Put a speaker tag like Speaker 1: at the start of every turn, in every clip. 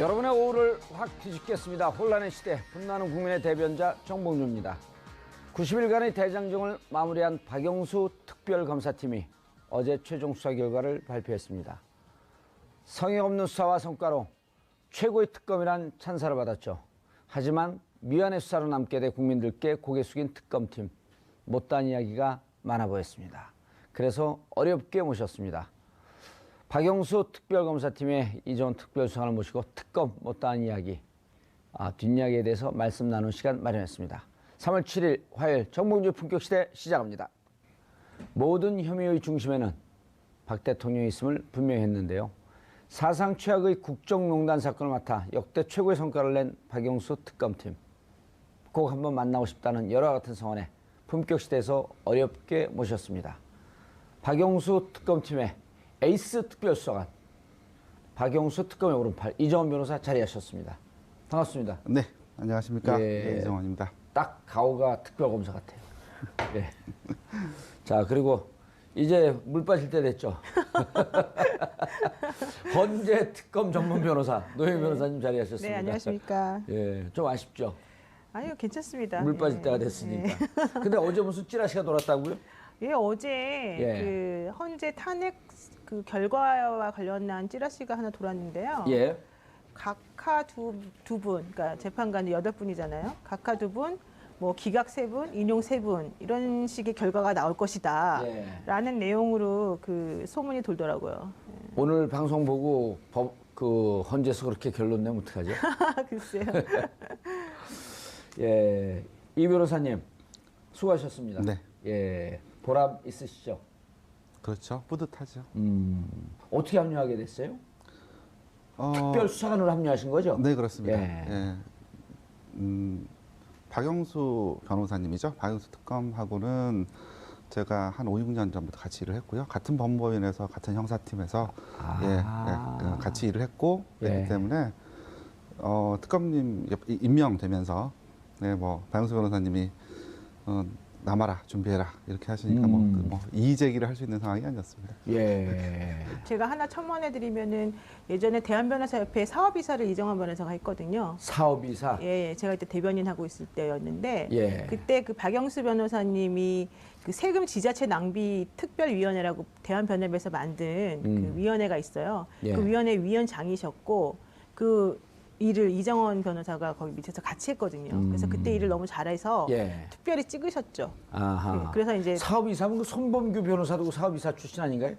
Speaker 1: 여러분의 오후를 확 뒤집겠습니다. 혼란의 시대, 분노하는 국민의 대변자 정봉주입니다. 90일간의 대장정을 마무리한 박영수 특별검사팀이 어제 최종 수사 결과를 발표했습니다. 성의 없는 수사와 성과로 최고의 특검이란 찬사를 받았죠. 하지만 미완의 수사로 남게 돼 국민들께 고개 숙인 특검팀, 못다한 이야기가 많아 보였습니다. 그래서 어렵게 모셨습니다. 박영수 특별검사팀의 이전 특별수상을 모시고 특검 못다한 이야기, 뒷이야기에 대해서 말씀 나눈 시간 마련했습니다. 3월 7일 화요일 정봉주 품격시대 시작합니다. 모든 혐의의 중심에는 박 대통령이 있음을 분명히 했는데요. 사상 최악의 국정농단 사건을 맡아 역대 최고의 성과를 낸 박영수 특검팀. 꼭 한번 만나고 싶다는 열화 같은 성원에 품격시대에서 어렵게 모셨습니다. 박영수 특검팀의 에이스 특별수사관, 박영수 특검의 오른팔 이정원 변호사 자리하셨습니다. 반갑습니다.
Speaker 2: 네, 안녕하십니까.
Speaker 1: 예,
Speaker 2: 이정원입니다.
Speaker 1: 딱 가오가 특별검사 같아요. 예. 자, 그리고 이제 물 빠질 때 됐죠. 헌재 특검 전문 변호사 노영 변호사님 자리하셨습니다.
Speaker 3: 네, 안녕하십니까.
Speaker 1: 예, 좀 아쉽죠.
Speaker 3: 아니요, 괜찮습니다.
Speaker 1: 물 빠질
Speaker 3: 예.
Speaker 1: 때가 됐으니까. 근데 어제 무슨 찌라시가 돌았다고요?
Speaker 3: 예, 어제
Speaker 1: 예.
Speaker 3: 그 헌재 탄핵 그 결과와 관련한 찌라시가 하나 돌았는데요.
Speaker 1: 예.
Speaker 3: 각하 두 분, 그러니까 재판관이 8분이잖아요. 각하 2분, 뭐 기각 3분, 인용 3분 이런 식의 결과가 나올 것이다.
Speaker 1: 예.
Speaker 3: 라는 내용으로 그 소문이 돌더라고요.
Speaker 1: 오늘 방송 보고 그 헌재에서 그렇게 결론 내면 어떡하죠?
Speaker 3: 글쎄요.
Speaker 1: 예, 이 변호사님 수고하셨습니다.
Speaker 2: 네.
Speaker 1: 예, 보람 있으시죠?
Speaker 2: 그렇죠. 뿌듯하죠.
Speaker 1: 어떻게 합류하게 됐어요?
Speaker 2: 어,
Speaker 1: 특별수사관으로 합류하신 거죠?
Speaker 2: 네, 그렇습니다.
Speaker 1: 예.
Speaker 2: 예. 박영수 변호사님이죠. 박영수 특검하고는 제가 한 5, 6년 전부터 같이 일을 했고요. 같은 법무법인에서 같은 형사팀에서 같이 일을 했고 그렇기 때문에 특검님 임명되면서 뭐 박영수 변호사님이 남아라 준비해라 이렇게 하시니까 이의 제기를 할 수 있는 상황이 아니었습니다.
Speaker 1: 예.
Speaker 3: 제가 하나 첨언해드리면은 예전에 대한변호사협회 사업이사를 이정원 변호사가 했거든요.
Speaker 1: 사업이사.
Speaker 3: 예, 제가 그때 대변인 하고 있을 때였는데
Speaker 1: 예.
Speaker 3: 그때 그 박영수 변호사님이 그 세금 지자체 낭비 특별위원회라고 대한변협에서 만든 그 위원회가 있어요.
Speaker 1: 예.
Speaker 3: 그 위원회 위원장이셨고 그 일을 이정원 변호사가 거기 밑에서 같이 했거든요. 그래서 그때 일을 너무 잘해서
Speaker 1: 예.
Speaker 3: 특별히 찍으셨죠.
Speaker 1: 아하.
Speaker 3: 예, 그래서 이제
Speaker 1: 사업이사면 그 손범규 변호사도 사업이사 출신 아닌가요?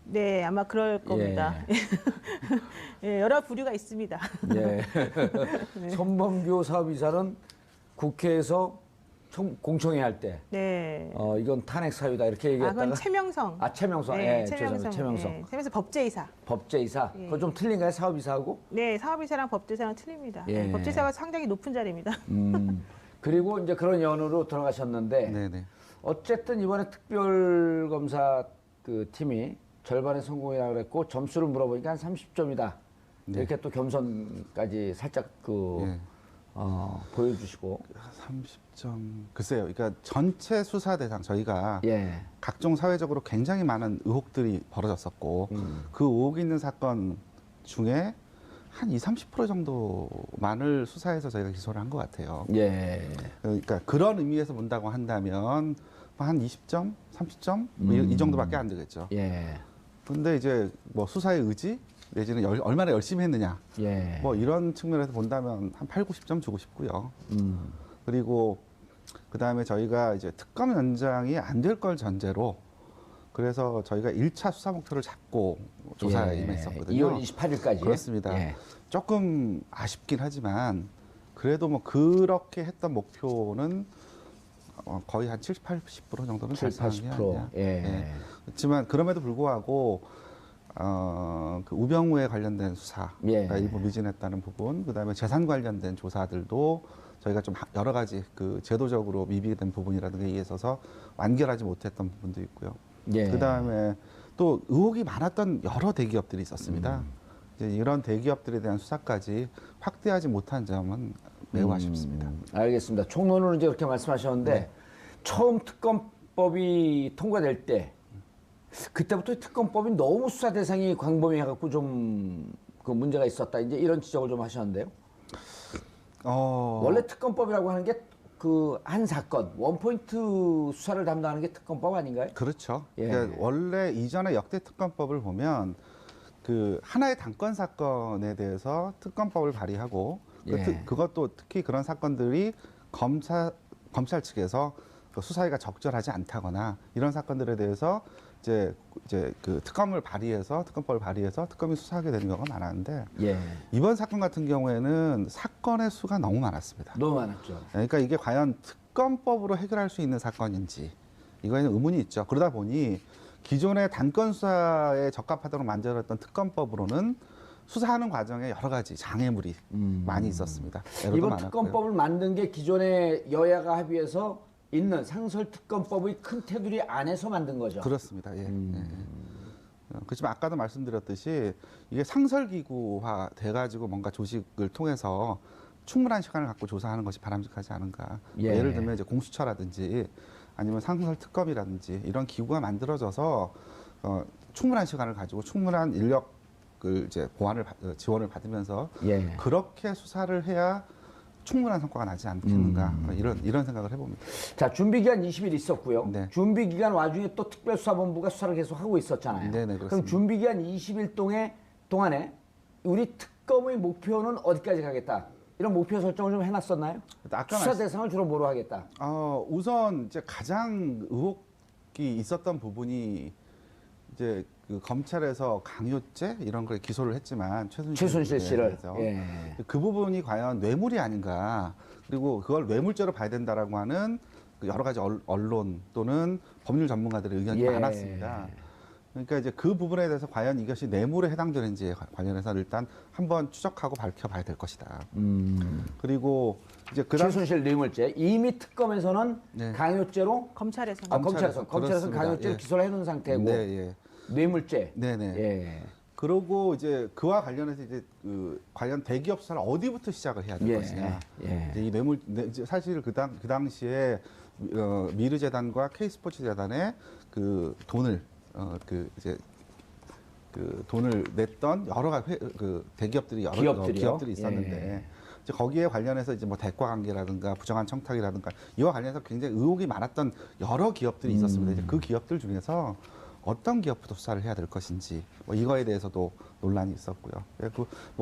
Speaker 3: 네, 아마 그럴 겁니다. 예, 여러 부류가 있습니다.
Speaker 1: 예. 손범규 사업이사는 국회에서 공청회 할 때,
Speaker 3: 네.
Speaker 1: 이건 탄핵 사유다 이렇게 얘기했다가.
Speaker 3: 그건 최명성.
Speaker 1: 최명성.
Speaker 3: 네,
Speaker 1: 예, 죄송합니다. 최명성.
Speaker 3: 네, 최명성 법제이사.
Speaker 1: 법제이사.
Speaker 3: 예.
Speaker 1: 그거 좀 틀린가요? 사업이사하고?
Speaker 3: 네, 사업이사랑 법제사랑 틀립니다.
Speaker 1: 예.
Speaker 3: 네, 법제사가 상당히 높은 자리입니다.
Speaker 1: 그리고 이제 그런 연으로 들어가셨는데,
Speaker 2: 네네.
Speaker 1: 어쨌든 이번에 특별검사 그 팀이 절반의 성공이라고 그랬고 점수를 물어보니까 한 30점이다.
Speaker 2: 네.
Speaker 1: 이렇게 또 겸손까지 살짝
Speaker 2: 예.
Speaker 1: 보여주시고.
Speaker 2: 30점. 글쎄요. 그러니까 전체 수사 대상 저희가
Speaker 1: 예.
Speaker 2: 각종 사회적으로 굉장히 많은 의혹들이 벌어졌었고 그 의혹이 있는 사건 중에 한 30% 정도만을 수사해서 저희가 기소를 한 것 같아요.
Speaker 1: 예.
Speaker 2: 그러니까 그런 의미에서 본다고 한다면 한 20점, 30점 이 정도밖에 안 되겠죠.
Speaker 1: 예.
Speaker 2: 근데 이제 뭐 수사의 의지 내지는 얼마나 열심히 했느냐
Speaker 1: 예.
Speaker 2: 뭐 이런 측면에서 본다면 한 8, 90점 주고 싶고요. 그리고 그다음에 저희가 이제 특검 연장이 안 될 걸 전제로 그래서 저희가 1차 수사 목표를 잡고 조사에 임했었거든요.
Speaker 1: 2월 28일까지.
Speaker 2: 그렇습니다.
Speaker 1: 예.
Speaker 2: 조금 아쉽긴 하지만 그래도 뭐 그렇게 했던 목표는 거의 한 70, 80% 정도는
Speaker 1: 70,
Speaker 2: 달성이
Speaker 1: 80%.
Speaker 2: 아니냐.
Speaker 1: 예.
Speaker 2: 그렇지만 그럼에도 불구하고 그 우병우에 관련된 수사가 일부 미진했다는 부분, 그다음에 재산 관련된 조사들도 저희가 좀 여러 가지 그 제도적으로 미비된 부분이라든가 이에 있어서 완결하지 못했던 부분도 있고요.
Speaker 1: 예.
Speaker 2: 그다음에 또 의혹이 많았던 여러 대기업들이 있었습니다. 이제 이런 대기업들에 대한 수사까지 확대하지 못한 점은 매우 아쉽습니다.
Speaker 1: 알겠습니다. 총론으로 이제 그렇게 말씀하셨는데
Speaker 2: 네.
Speaker 1: 처음 특검법이 통과될 때 그때부터 특검법이 너무 수사 대상이 광범위해갖고 좀 그 문제가 있었다. 이제 이런 지적을 좀 하셨는데요.
Speaker 2: 어,
Speaker 1: 원래 특검법이라고 하는 게 그 한 사건 원포인트 수사를 담당하는 게 특검법 아닌가요?
Speaker 2: 그렇죠.
Speaker 1: 예.
Speaker 2: 그러니까 원래 이전의 역대 특검법을 보면 그 하나의 단건 사건에 대해서 특검법을 발의하고
Speaker 1: 예.
Speaker 2: 그것도 특히 그런 사건들이 검찰 측에서 그 수사가 적절하지 않다거나 이런 사건들에 대해서 이제 그 특검법을 발의해서 특검이 수사하게 되는 경우가 많았는데
Speaker 1: 예.
Speaker 2: 이번 사건 같은 경우에는 사건의 수가 너무 많았습니다.
Speaker 1: 너무 많았죠.
Speaker 2: 그러니까 이게 과연 특검법으로 해결할 수 있는 사건인지 이거에는 의문이 있죠. 그러다 보니 기존의 단건 수사에 적합하도록 만들었던 특검법으로는 수사하는 과정에 여러 가지 장애물이 많이 있었습니다. 에러도
Speaker 1: 이번
Speaker 2: 많았고요.
Speaker 1: 특검법을 만든 게 기존의 여야가 합의해서 있는 상설특검법의 큰 테두리 안에서 만든 거죠.
Speaker 2: 그렇습니다. 예. 예. 그렇지만 아까도 말씀드렸듯이 이게 상설기구화 돼가지고 뭔가 조직을 통해서 충분한 시간을 갖고 조사하는 것이 바람직하지 않은가.
Speaker 1: 예.
Speaker 2: 예를 들면 이제 공수처라든지 아니면 상설특검이라든지 이런 기구가 만들어져서 충분한 시간을 가지고 충분한 인력을 이제 지원을 받으면서
Speaker 1: 예.
Speaker 2: 그렇게 수사를 해야 충분한 성과가 나지 않겠는가 이런 생각을 해봅니다.
Speaker 1: 자, 준비기간 20일 있었고요.
Speaker 2: 네.
Speaker 1: 준비기간 와중에 또 특별수사본부가 수사를 계속 하고 있었잖아요.
Speaker 2: 네네,
Speaker 1: 그럼
Speaker 2: 그렇습니다.
Speaker 1: 준비기간 20일 동안에 우리 특검의 목표는 어디까지 가겠다? 이런 목표 설정을 좀 해놨었나요?
Speaker 2: 아까
Speaker 1: 수사 대상을 주로 뭐로 하겠다?
Speaker 2: 우선 이제 가장 의혹이 있었던 부분이 이제 그 검찰에서 강요죄 이런 걸 기소를 했지만
Speaker 1: 최순실 씨를.
Speaker 2: 대해서
Speaker 1: 예.
Speaker 2: 그 부분이 과연 뇌물이 아닌가 그리고 그걸 뇌물죄로 봐야 된다라고 하는 그 여러 가지 언론 또는 법률 전문가들의 의견이
Speaker 1: 예.
Speaker 2: 많았습니다. 그러니까 이제 그 부분에 대해서 과연 이것이 뇌물에 해당되는지에 관련해서 일단 한번 추적하고 밝혀봐야 될 것이다. 그리고 이제
Speaker 1: 최순실 뇌물죄 이미 특검에서는
Speaker 2: 네.
Speaker 1: 강요죄로
Speaker 3: 검찰에서는
Speaker 1: 검찰에서
Speaker 2: 그렇습니다.
Speaker 1: 강요죄로
Speaker 2: 예.
Speaker 1: 기소를 해놓은 상태고
Speaker 2: 네, 예.
Speaker 1: 뇌물죄.
Speaker 2: 네네.
Speaker 1: 예.
Speaker 2: 그러고 이제 그와 관련해서 이제 그 관련 대기업 수사를 어디부터 시작을 해야 될
Speaker 1: 예.
Speaker 2: 것이냐.
Speaker 1: 예.
Speaker 2: 이제 이 뇌물 이제 사실 그 당시에 미르재단과 K스포츠재단에 그 돈을 그 돈을 냈던 여러 가지 그 대기업들이 기업들이 있었는데
Speaker 1: 예.
Speaker 2: 이제 거기에 관련해서 이제 뭐 대가 관계라든가 부정한 청탁이라든가 이와 관련해서 굉장히 의혹이 많았던 여러 기업들이 있었습니다. 이제 그 기업들 중에서 어떤 기업부터 수사를 해야 될 것인지 뭐 이거에 대해서도 논란이 있었고요.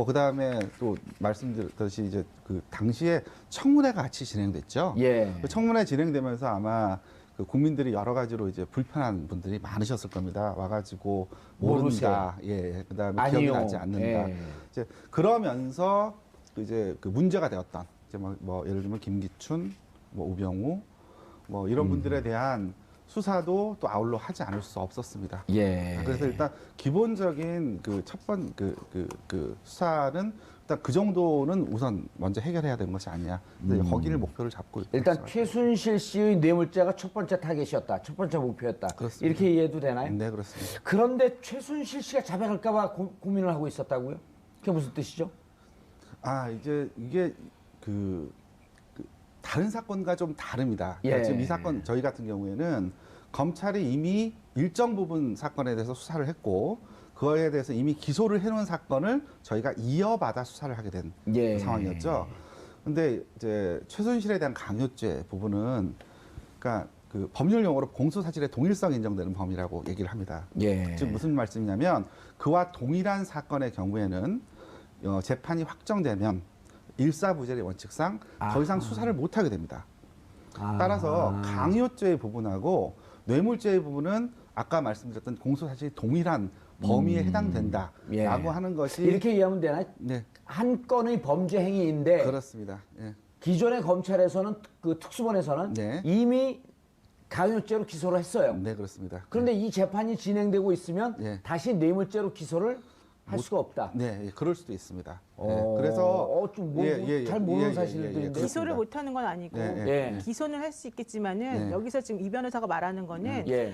Speaker 2: 그 다음에 또 말씀드렸듯이 이제 그 당시에 청문회가 같이 진행됐죠.
Speaker 1: 예.
Speaker 2: 그 청문회 진행되면서 아마 그 국민들이 여러 가지로 이제 불편한 분들이 많으셨을 겁니다. 와가지고 모른다, 예, 그다음에 기억이 나지 않는다.
Speaker 1: 예.
Speaker 2: 이제 그러면서 이제 그 문제가 되었던 이제 뭐 예를 들면 김기춘, 뭐 우병우, 뭐 이런 분들에 대한 수사도 또 아울러 하지 않을 수 없었습니다.
Speaker 1: 예.
Speaker 2: 그래서 일단 기본적인 그 첫 번 그 수사는 일단 그 정도는 우선 먼저 해결해야 되는 것이 아니냐. 거기를 목표를 잡고
Speaker 1: 일단
Speaker 2: 있습니다.
Speaker 1: 최순실 씨의 뇌물죄가 첫 번째 타겟이었다. 첫 번째 목표였다.
Speaker 2: 그렇습니다.
Speaker 1: 이렇게 이해해도 되나요?
Speaker 2: 네, 그렇습니다.
Speaker 1: 그런데 최순실 씨가 잡혀갈까 봐 고민을 하고 있었다고요? 그게 무슨 뜻이죠?
Speaker 2: 이제 이게 그 다른 사건과 좀 다릅니다. 그러니까
Speaker 1: 예.
Speaker 2: 지금 이 사건 저희 같은 경우에는 검찰이 이미 일정 부분 사건에 대해서 수사를 했고 그거에 대해서 이미 기소를 해놓은 사건을 저희가 이어받아 수사를 하게 된
Speaker 1: 예.
Speaker 2: 상황이었죠. 근데 이제 최순실에 대한 강요죄 부분은 그러니까 그 법률 용어로 공소사실의 동일성 인정되는 범위라고 얘기를 합니다.
Speaker 1: 예.
Speaker 2: 즉 무슨 말씀이냐면 그와 동일한 사건의 경우에는 재판이 확정되면 일사부재의 원칙상 더 이상 수사를 못하게 됩니다. 따라서 강요죄의 부분하고 뇌물죄의 부분은 아까 말씀드렸던 공소사실이 동일한 범위에 해당된다라고
Speaker 1: 예.
Speaker 2: 하는 것이
Speaker 1: 이렇게 이해하면 되나요?
Speaker 2: 네,
Speaker 1: 한 건의 범죄 행위인데
Speaker 2: 그렇습니다. 예.
Speaker 1: 기존의 검찰에서는 그 특수본에서는
Speaker 2: 네.
Speaker 1: 이미 강요죄로 기소를 했어요.
Speaker 2: 네, 그렇습니다.
Speaker 1: 그런데 이 재판이 진행되고 있으면
Speaker 2: 예.
Speaker 1: 다시 뇌물죄로 기소를 할 수가 없다.
Speaker 2: 네, 예, 그럴 수도 있습니다.
Speaker 1: 그래서 잘 모르는 사실들인데
Speaker 2: 그렇습니다.
Speaker 3: 기소를 못하는 건 아니고
Speaker 1: 예.
Speaker 3: 기소는 할 수 있겠지만은
Speaker 2: 네.
Speaker 3: 여기서 지금 이 변호사가 말하는 거는
Speaker 1: 예.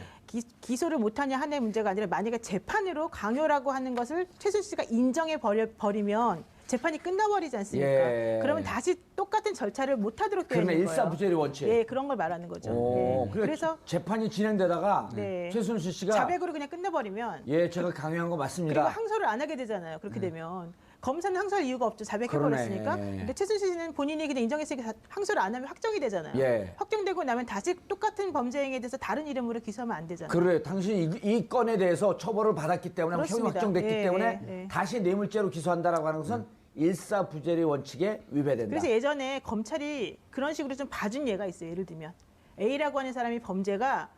Speaker 3: 기소를 못하냐 하나의 문제가 아니라 만약에 재판으로 강요라고 하는 것을 최순실 씨가 인정해 버리면 재판이 끝나버리지 않습니까?
Speaker 1: 예.
Speaker 3: 그러면 다시 똑같은 절차를 못하도록 되어
Speaker 1: 그러면
Speaker 3: 있는 거예요.
Speaker 1: 일사부재리 원칙.
Speaker 3: 예, 그런 걸 말하는 거죠.
Speaker 1: 오,
Speaker 3: 예.
Speaker 1: 그래서
Speaker 3: 그래서
Speaker 1: 재판이 진행되다가
Speaker 3: 네.
Speaker 1: 최순실 씨가
Speaker 3: 자백으로 그냥 끝내버리면
Speaker 1: 예, 제가 강요한 거 맞습니다.
Speaker 3: 그리고 항소를 안 하게 되잖아요. 그렇게 되면 검사는 항소할 이유가 없죠. 자백해버렸으니까.
Speaker 1: 그러네.
Speaker 3: 근데 최순실 씨는 본인이 그냥 인정했으니까 항소를 안 하면 확정이 되잖아요.
Speaker 1: 예.
Speaker 3: 확정되고 나면 다시 똑같은 범죄 행위에 대해서 다른 이름으로 기소하면 안 되잖아요.
Speaker 1: 그래, 당신이 이 건에 대해서 처벌을 받았기 때문에 형이
Speaker 3: 그렇습니다.
Speaker 1: 확정됐기
Speaker 3: 예,
Speaker 1: 때문에
Speaker 3: 예, 예.
Speaker 1: 다시 뇌물죄로 기소한다라고 하는 것은 일사부재리 원칙에 위배된다.
Speaker 3: 그래서 예전에 검찰이 그런 식으로 좀 봐준 예가 있어요. 예를 들면 A라고 하는 사람이 범죄가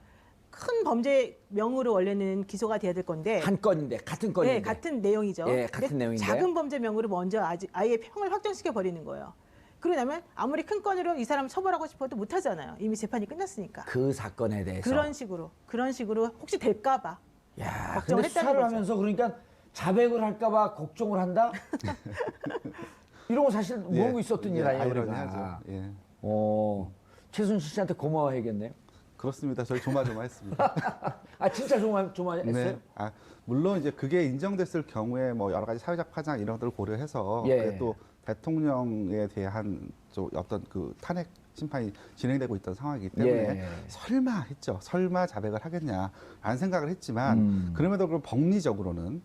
Speaker 3: 큰 범죄명으로 원래는 기소가 돼야 될 건데
Speaker 1: 한 건인데 같은 건인데.
Speaker 3: 네, 같은 내용이죠.
Speaker 1: 예, 같은
Speaker 3: 근데
Speaker 1: 내용인데.
Speaker 3: 작은 범죄명으로 먼저 아예 평을 확정시켜 버리는 거예요. 그러고 나면 아무리 큰 건으로 이 사람 처벌하고 싶어도 못 하잖아요. 이미 재판이 끝났으니까.
Speaker 1: 그 사건에 대해서.
Speaker 3: 그런 식으로 혹시 될까 봐.
Speaker 1: 야,
Speaker 3: 걱정을
Speaker 1: 근데
Speaker 3: 했다는
Speaker 1: 수사를
Speaker 3: 거죠.
Speaker 1: 하면서 그러니까 자백을 할까봐 걱정을 한다? 이런 거 사실 모르고 있었던 일 아니에요, 우리가.
Speaker 2: 아이러니하죠. 예.
Speaker 1: 최순실 씨한테 고마워해야겠네요.
Speaker 2: 그렇습니다. 저희 조마조마했습니다.
Speaker 1: 아, 진짜 조마조마했어요?
Speaker 2: 네. 아, 물론 이제 그게 인정됐을 경우에 뭐 여러 가지 사회적 파장 이런 것들을 고려해서
Speaker 1: 예.
Speaker 2: 또 대통령에 대한 좀 어떤 그 탄핵 심판이 진행되고 있던 상황이기 때문에
Speaker 1: 예.
Speaker 2: 설마 했죠. 설마 자백을 하겠냐라는 생각을 했지만 그럼에도 불구하고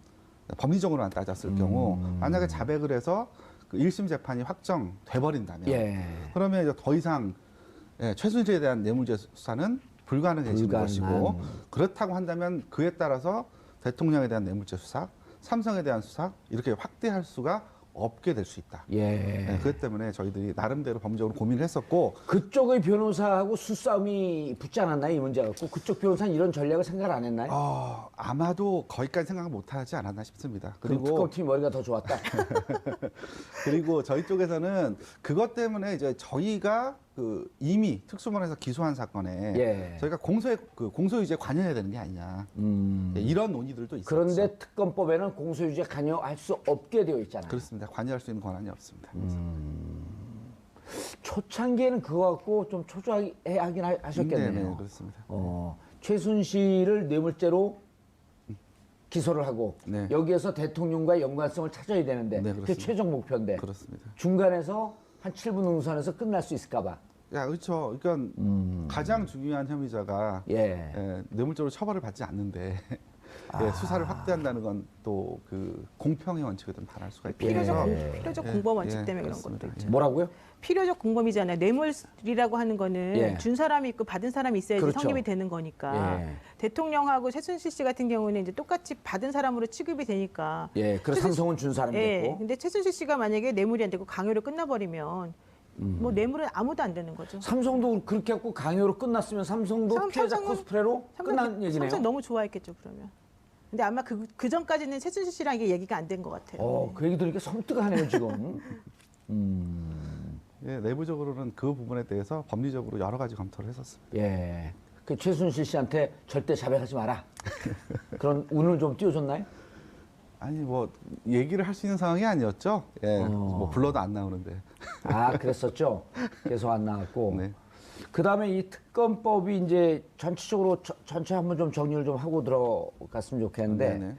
Speaker 2: 법리적으로만 따졌을 경우 만약에 자백을 해서 그 1심 재판이 확정돼 버린다면
Speaker 1: 예.
Speaker 2: 그러면 이제 더 이상 최순실에 대한 뇌물죄 수사는 불가능해지는
Speaker 1: 불가능한.
Speaker 2: 것이고 그렇다고 한다면 그에 따라서 대통령에 대한 뇌물죄 수사, 삼성에 대한 수사 이렇게 확대할 수가 없게 될 수 있다.
Speaker 1: 예.
Speaker 2: 그것 때문에 저희들이 나름대로 법적으로 고민을 했었고
Speaker 1: 그쪽의 변호사하고 수싸움이 붙지 않았나요, 이 문제 갖고? 그쪽 변호사는 이런 전략을 생각 안 했나요?
Speaker 2: 아마도 거기까지 생각 못하지 않았나 싶습니다.
Speaker 1: 그리고
Speaker 2: 그리고
Speaker 1: 특검팀 머리가 더 좋았다.
Speaker 2: 그리고 저희 쪽에서는 그것 때문에 이제 저희가 그 이미 특수본에서 기소한 사건에
Speaker 1: 예.
Speaker 2: 저희가 공소유지에 관여해야 되는 게 아니냐 이런 논의들도 있었죠.
Speaker 1: 그런데 특검법에는 공소유지에 관여할 수 없게 되어 있잖아요.
Speaker 2: 그렇습니다. 관여할 수 있는 권한이 없습니다.
Speaker 1: 초창기에는 그거 갖고 좀 초조하긴 하셨겠네요.
Speaker 2: 네, 그렇습니다.
Speaker 1: 최순실을 뇌물죄로 기소를 하고
Speaker 2: 네.
Speaker 1: 여기에서 대통령과의 연관성을 찾아야 되는데
Speaker 2: 네,
Speaker 1: 그게
Speaker 2: 그렇습니다.
Speaker 1: 최종 목표인데
Speaker 2: 그렇습니다.
Speaker 1: 중간에서 한 7분 응선에서 끝날 수 있을까 봐.
Speaker 2: 그렇죠. 그러니까 가장 중요한 혐의자가
Speaker 1: 예.
Speaker 2: 뇌물죄로 처벌을 받지 않는데 수사를 확대한다는 건 또 그 공평의 원칙을 좀 반할 수가 있고
Speaker 3: 필요적 공범 원칙 때문에 그런
Speaker 2: 그렇습니다.
Speaker 3: 것도 있죠.
Speaker 1: 뭐라고요?
Speaker 3: 필요적 공범이잖아요. 뇌물이라고 하는 거는
Speaker 1: 예.
Speaker 3: 준 사람이 있고 받은 사람이 있어야지
Speaker 1: 그렇죠.
Speaker 3: 성립이 되는 거니까.
Speaker 1: 예.
Speaker 3: 대통령하고 최순실 씨 같은 경우는 이제 똑같이 받은 사람으로 취급이 되니까.
Speaker 1: 예. 그래서 삼성은 준 사람이
Speaker 3: 예.
Speaker 1: 됐고.
Speaker 3: 근데 최순실 씨가 만약에 뇌물이 안 되고 강요로 끝나버리면 뭐 뇌물은 아무도 안 되는 거죠.
Speaker 1: 삼성도 그렇게 했고 강요로 끝났으면 삼성도 피해자
Speaker 3: 삼성은-
Speaker 1: 코스프레로 끝난 얘기네요.
Speaker 3: 삼성 너무 좋아했겠죠 그러면. 근데 아마 그 전까지는 최순실 씨랑 이게 얘기가 안 된 것 같아요.
Speaker 1: 그 얘기 들으니까 섬뜩하네요 지금.
Speaker 2: 내부적으로는 그 부분에 대해서 법리적으로 여러 가지 검토를 했었습니다.
Speaker 1: 예. 그 최순실 씨한테 절대 자백하지 마라. 그런 운을 좀 띄워줬나요?
Speaker 2: 아니 뭐 얘기를 할 수 있는 상황이 아니었죠. 뭐 불러도 안 나오는데.
Speaker 1: 아, 그랬었죠. 계속 안 나왔고.
Speaker 2: 네.
Speaker 1: 그 다음에 이 특검법이 이제 전체적으로 전체 한번 좀 정리를 좀 하고 들어갔으면 좋겠는데.
Speaker 2: 네네.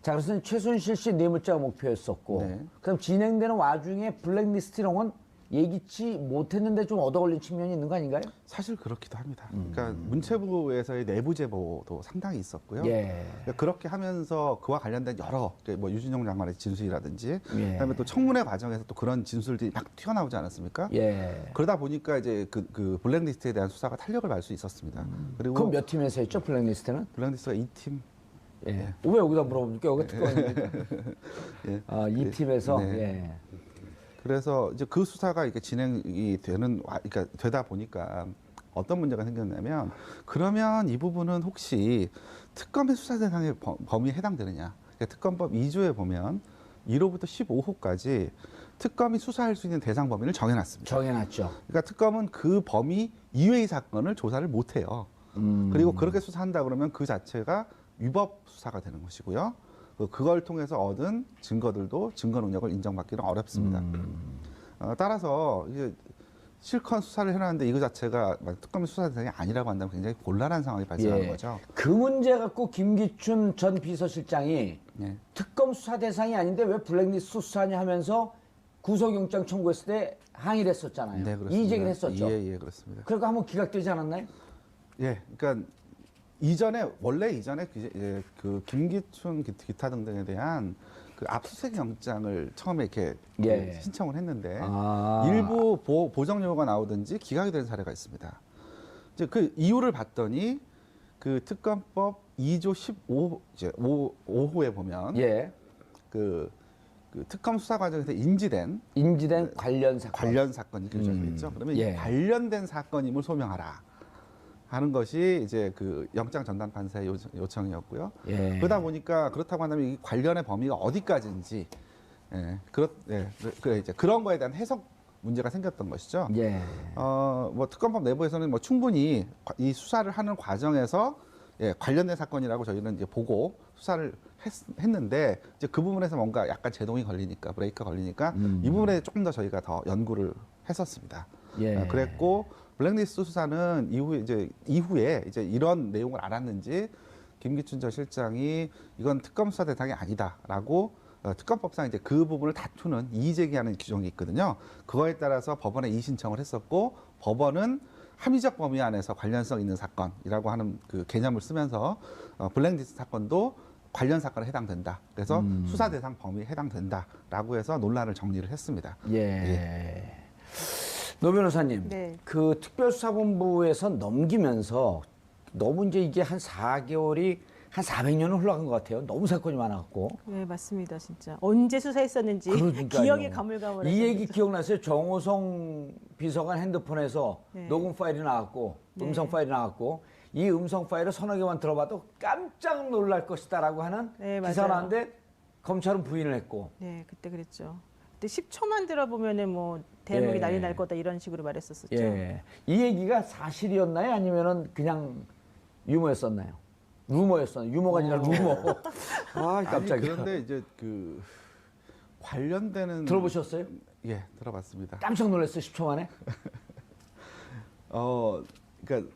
Speaker 1: 자, 그래서 최순실 씨 뇌물죄가 목표였었고.
Speaker 2: 네.
Speaker 1: 그럼 진행되는 와중에 블랙리스트 이런 건 예기치 못했는데 좀 얻어 걸린 측면이 있는 거 아닌가요?
Speaker 2: 사실 그렇기도 합니다. 그러니까 문체부에서의 내부 제보도 상당히 있었고요.
Speaker 1: 예.
Speaker 2: 그러니까 그렇게 하면서 그와 관련된 여러 뭐 유진용 장관의 진술이라든지
Speaker 1: 예.
Speaker 2: 그다음에 또 청문회 과정에서 또 그런 진술들이 막 튀어나오지 않았습니까?
Speaker 1: 예.
Speaker 2: 그러다 보니까 이제 그 블랙리스트에 대한 수사가 탄력을 받을 수 있었습니다. 그리고
Speaker 1: 그럼 몇 팀에서 했죠, 블랙리스트는?
Speaker 2: 블랙리스트가 2팀.
Speaker 1: 예. 왜 여기다 물어봅니까? 여기가 특검입니까?
Speaker 2: 예.
Speaker 1: 이 팀에서.
Speaker 2: 네.
Speaker 1: 예.
Speaker 2: 그래서 이제 그 수사가 이렇게 진행이 그러니까 되다 보니까 어떤 문제가 생겼냐면 그러면 이 부분은 혹시 특검의 수사 대상의 범위에 해당되느냐? 그러니까 특검법 2조에 보면 1호부터 15호까지 특검이 수사할 수 있는 대상 범위를 정해놨습니다.
Speaker 1: 정해놨죠.
Speaker 2: 그러니까 특검은 그 범위 이외의 사건을 조사를 못해요. 그리고 그렇게 수사한다 그러면 그 자체가 위법 수사가 되는 것이고요. 그걸 통해서 얻은 증거들도 증거 능력을 인정받기는 어렵습니다. 따라서 이제 실컷 수사를 해놨는데 이거 자체가 특검의 수사 대상이 아니라고 한다면 굉장히 곤란한 상황이 발생하는
Speaker 1: 예.
Speaker 2: 거죠.
Speaker 1: 그 문제 갖고 김기춘 전 비서실장이
Speaker 2: 예.
Speaker 1: 특검 수사 대상이 아닌데 왜 블랙리스트 수사냐 하면서 구속영장 청구했을 때 항의를 했었잖아요.
Speaker 2: 네, 그렇습니다.
Speaker 1: 이의 제기를 했었죠.
Speaker 2: 예, 그렇습니다.
Speaker 1: 그러니까 한번 기각되지 않았나요?
Speaker 2: 예, 그러니까 원래 이전에 그 김기춘 기타 등등에 대한 그 압수수색 영장을 처음에 이렇게
Speaker 1: 예.
Speaker 2: 신청을 했는데
Speaker 1: 아.
Speaker 2: 일부 보정 요구가 나오든지 기각이 된 사례가 있습니다. 이제 그 이유를 봤더니 그 특검법 2조 15 이제 5호에 보면
Speaker 1: 예.
Speaker 2: 그 특검 수사 과정에서 인지된
Speaker 1: 관련 사건.
Speaker 2: 관련 사건이 규정이 있죠. 그러면
Speaker 1: 예.
Speaker 2: 이 관련된 사건임을 소명하라 하는 것이 이제 그 영장 전담 판사의 요청이었고요.
Speaker 1: 예.
Speaker 2: 그러다 보니까 그렇다고 한다면 이 관련의 범위가 어디까지인지 이제 그런 거에 대한 해석 문제가 생겼던 것이죠.
Speaker 1: 예.
Speaker 2: 뭐 특검법 내부에서는 뭐 충분히 이 수사를 하는 과정에서 관련된 사건이라고 저희는 이제 보고 수사를 했는데 이제 그 부분에서 뭔가 약간 제동이 걸리니까 브레이크가 걸리니까 이 부분에 조금 더 저희가 더 연구를 했었습니다.
Speaker 1: 예.
Speaker 2: 그랬고 블랙리스트 수사는 이후에 이제 이런 내용을 알았는지 김기춘 전 실장이 이건 특검 수사 대상이 아니다라고 특검법상 이제 그 부분을 다투는 이의 제기하는 규정이 있거든요. 그거에 따라서 법원에 이의 신청을 했었고 법원은 함의적 범위 안에서 관련성 있는 사건이라고 하는 그 개념을 쓰면서 블랙리스트 사건도 관련 사건에 해당된다. 그래서 수사 대상 범위에 해당된다라고 해서 논란을 정리를 했습니다.
Speaker 1: 예. 노 변호사님,
Speaker 3: 네.
Speaker 1: 그 특별수사본부에서 넘기면서 너무 이제 이게 한 4개월이 한 400년은 흘러간 것 같아요. 너무 사건이 많아갖고.
Speaker 3: 네, 맞습니다. 진짜 언제 수사했었는지
Speaker 1: 그러니까요.
Speaker 3: 기억이 가물가물해서
Speaker 1: 이 얘기 기억나세요? 정호성 비서관 핸드폰에서
Speaker 3: 네.
Speaker 1: 녹음 파일이 나왔고
Speaker 3: 네.
Speaker 1: 음성 파일이 나왔고 이 음성 파일을 서너 개만 들어봐도 깜짝 놀랄 것이다라고 하는
Speaker 3: 네,
Speaker 1: 기사가
Speaker 3: 맞아요.
Speaker 1: 나왔는데 검찰은 부인을 했고.
Speaker 3: 네, 그때 그랬죠. 그때 10초만 들어보면은 뭐 대한민국이
Speaker 1: 예.
Speaker 3: 난리 날 거다 이런 식으로 말했었었죠.
Speaker 1: 예. 이 얘기가 사실이었나요? 아니면은 그냥 유머였었나요? 루머였었나요? 유머가 아니라 루머. 아, 깜짝이야.
Speaker 2: 아니, 그런데 이제 그 관련되는
Speaker 1: 들어보셨어요?
Speaker 2: 예, 들어봤습니다.
Speaker 1: 깜짝 놀랐어요, 10초 만에?
Speaker 2: 그러니까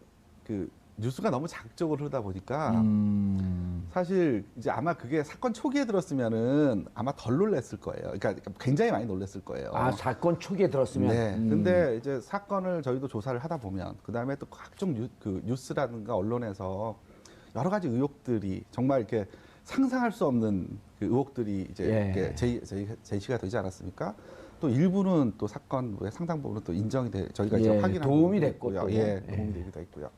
Speaker 2: 그 뉴스가 너무 자극적으로 흐르다 보니까
Speaker 1: 음.
Speaker 2: 사실 이제 아마 그게 사건 초기에 들었으면은 아마 덜 놀랐을 거예요. 그러니까 굉장히 많이 놀랐을 거예요.
Speaker 1: 아, 사건 초기에 들었으면?
Speaker 2: 네. 근데 이제 사건을 저희도 조사를 하다 보면 그다음에 또 각종 뉴스라든가 언론에서 여러 가지 의혹들이 정말 이렇게 상상할 수 없는 그 의혹들이 이제
Speaker 1: 예.
Speaker 2: 이렇게 제시가 되지 않았습니까? 또 일부는 또 사건의 상당 부분은 또 인정이 저희가 이제
Speaker 1: 예,
Speaker 2: 확인하고
Speaker 1: 도움이 됐고
Speaker 2: 있고요.
Speaker 1: 또.
Speaker 2: 예,
Speaker 1: 예.
Speaker 2: 도움이 되기도 했고요.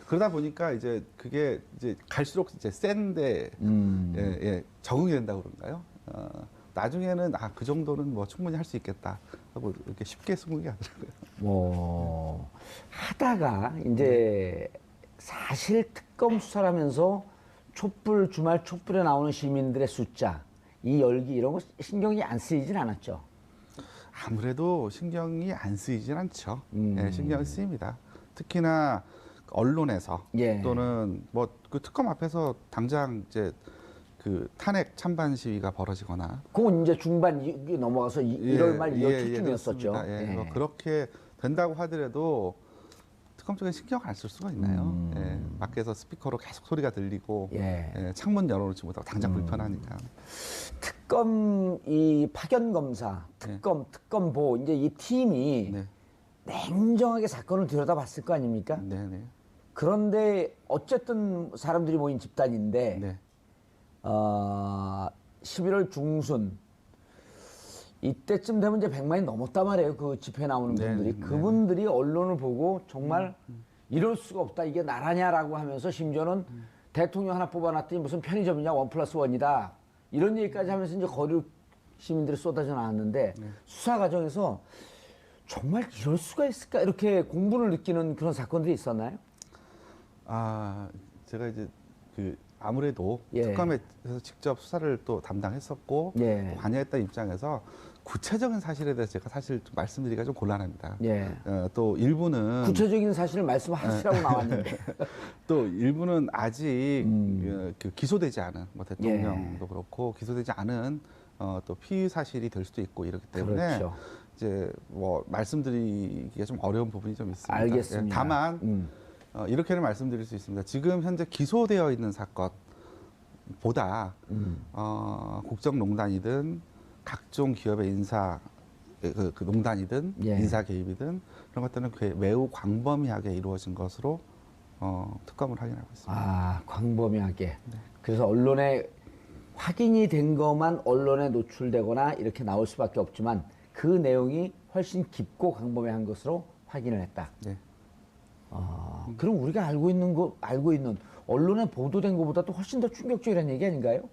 Speaker 2: 그러다 보니까 이제 그게 이제 갈수록 이제 센데 적응이 된다고 그런가요? 나중에는 그 정도는 뭐 충분히 할 수 있겠다 하고 이렇게 쉽게 승부가 하더라고요.
Speaker 1: 뭐 하다가 이제 사실 특검 수사를 하면서 주말 촛불에 나오는 시민들의 숫자, 이 열기 이런 거 신경이 안 쓰이진 않았죠.
Speaker 2: 아무래도 신경이 안 쓰이진 않죠. 예, 신경이 쓰입니다. 특히나 언론에서
Speaker 1: 예.
Speaker 2: 또는 뭐 그 특검 앞에서 당장 이제 그 탄핵 찬반 시위가 벌어지거나
Speaker 1: 그건 이제 중반 넘어가서 1월 말 2월 초쯤이었었죠.
Speaker 2: 그렇습니다. 예, 뭐 그렇게 된다고 하더라도 특검 쪽에 신경 안 쓸 수가 있나요? 예, 밖에서 스피커로 계속 소리가 들리고
Speaker 1: 예.
Speaker 2: 창문 열어놓지 못하고 당장 불편하니까.
Speaker 1: 특검 이 파견 검사, 특검보 이제 이 팀이
Speaker 2: 네,
Speaker 1: 냉정하게 사건을 들여다봤을 거 아닙니까?
Speaker 2: 네, 네,
Speaker 1: 그런데 어쨌든 사람들이 모인 집단인데
Speaker 2: 네.
Speaker 1: 11월 중순 이때쯤 되면 이제 100만이 넘었단 말이에요. 그 집회 나오는
Speaker 2: 네,
Speaker 1: 분들이.
Speaker 2: 네.
Speaker 1: 그분들이 언론을 보고 정말 이럴 수가 없다. 이게 나라냐라고 하면서 심지어는 대통령 하나 뽑아놨더니 무슨 편의점이냐 1+1이다. 이런 얘기까지 하면서 이제 거리로 시민들이 쏟아져 나왔는데 수사 과정에서 정말 이럴 수가 있을까? 이렇게 공분을 느끼는 그런 사건들이 있었나요?
Speaker 2: 제가 이제 그 아무래도
Speaker 1: 예.
Speaker 2: 특검에서 직접 수사를 또 담당했었고
Speaker 1: 예.
Speaker 2: 관여했던 입장에서 구체적인 사실에 대해서 제가 사실 좀 말씀드리기가 좀 곤란합니다.
Speaker 1: 예.
Speaker 2: 또 일부는
Speaker 1: 구체적인 사실을 말씀하시라고 나왔는데.
Speaker 2: 또 일부는 아직 그 기소되지 않은 뭐 대통령도
Speaker 1: 예.
Speaker 2: 그렇고 기소되지 않은 또 피의 사실이 될 수도 있고 이렇기 때문에
Speaker 1: 그렇죠.
Speaker 2: 이제 뭐 말씀드리기가 좀 어려운 부분이 좀 있습니다.
Speaker 1: 알겠습니다.
Speaker 2: 예, 다만 이렇게는 말씀드릴 수 있습니다. 지금 현재 기소되어 있는 사건 보다 국정농단이든 각종 기업의 인사 그 농단이든
Speaker 1: 예.
Speaker 2: 인사 개입이든 그런 것들은 매우 광범위하게 이루어진 것으로 특검을 확인하고 있습니다.
Speaker 1: 아, 광범위하게. 그래서 언론에 확인이 된 것만 언론에 노출되거나 이렇게 나올 수밖에 없지만 그 내용이 훨씬 깊고 광범위한 것으로 확인을 했다.
Speaker 2: 네.
Speaker 1: 그럼 우리가 알고 있는 언론에 보도된 것보다 또 훨씬 더 충격적이라는 얘기 아닌가요?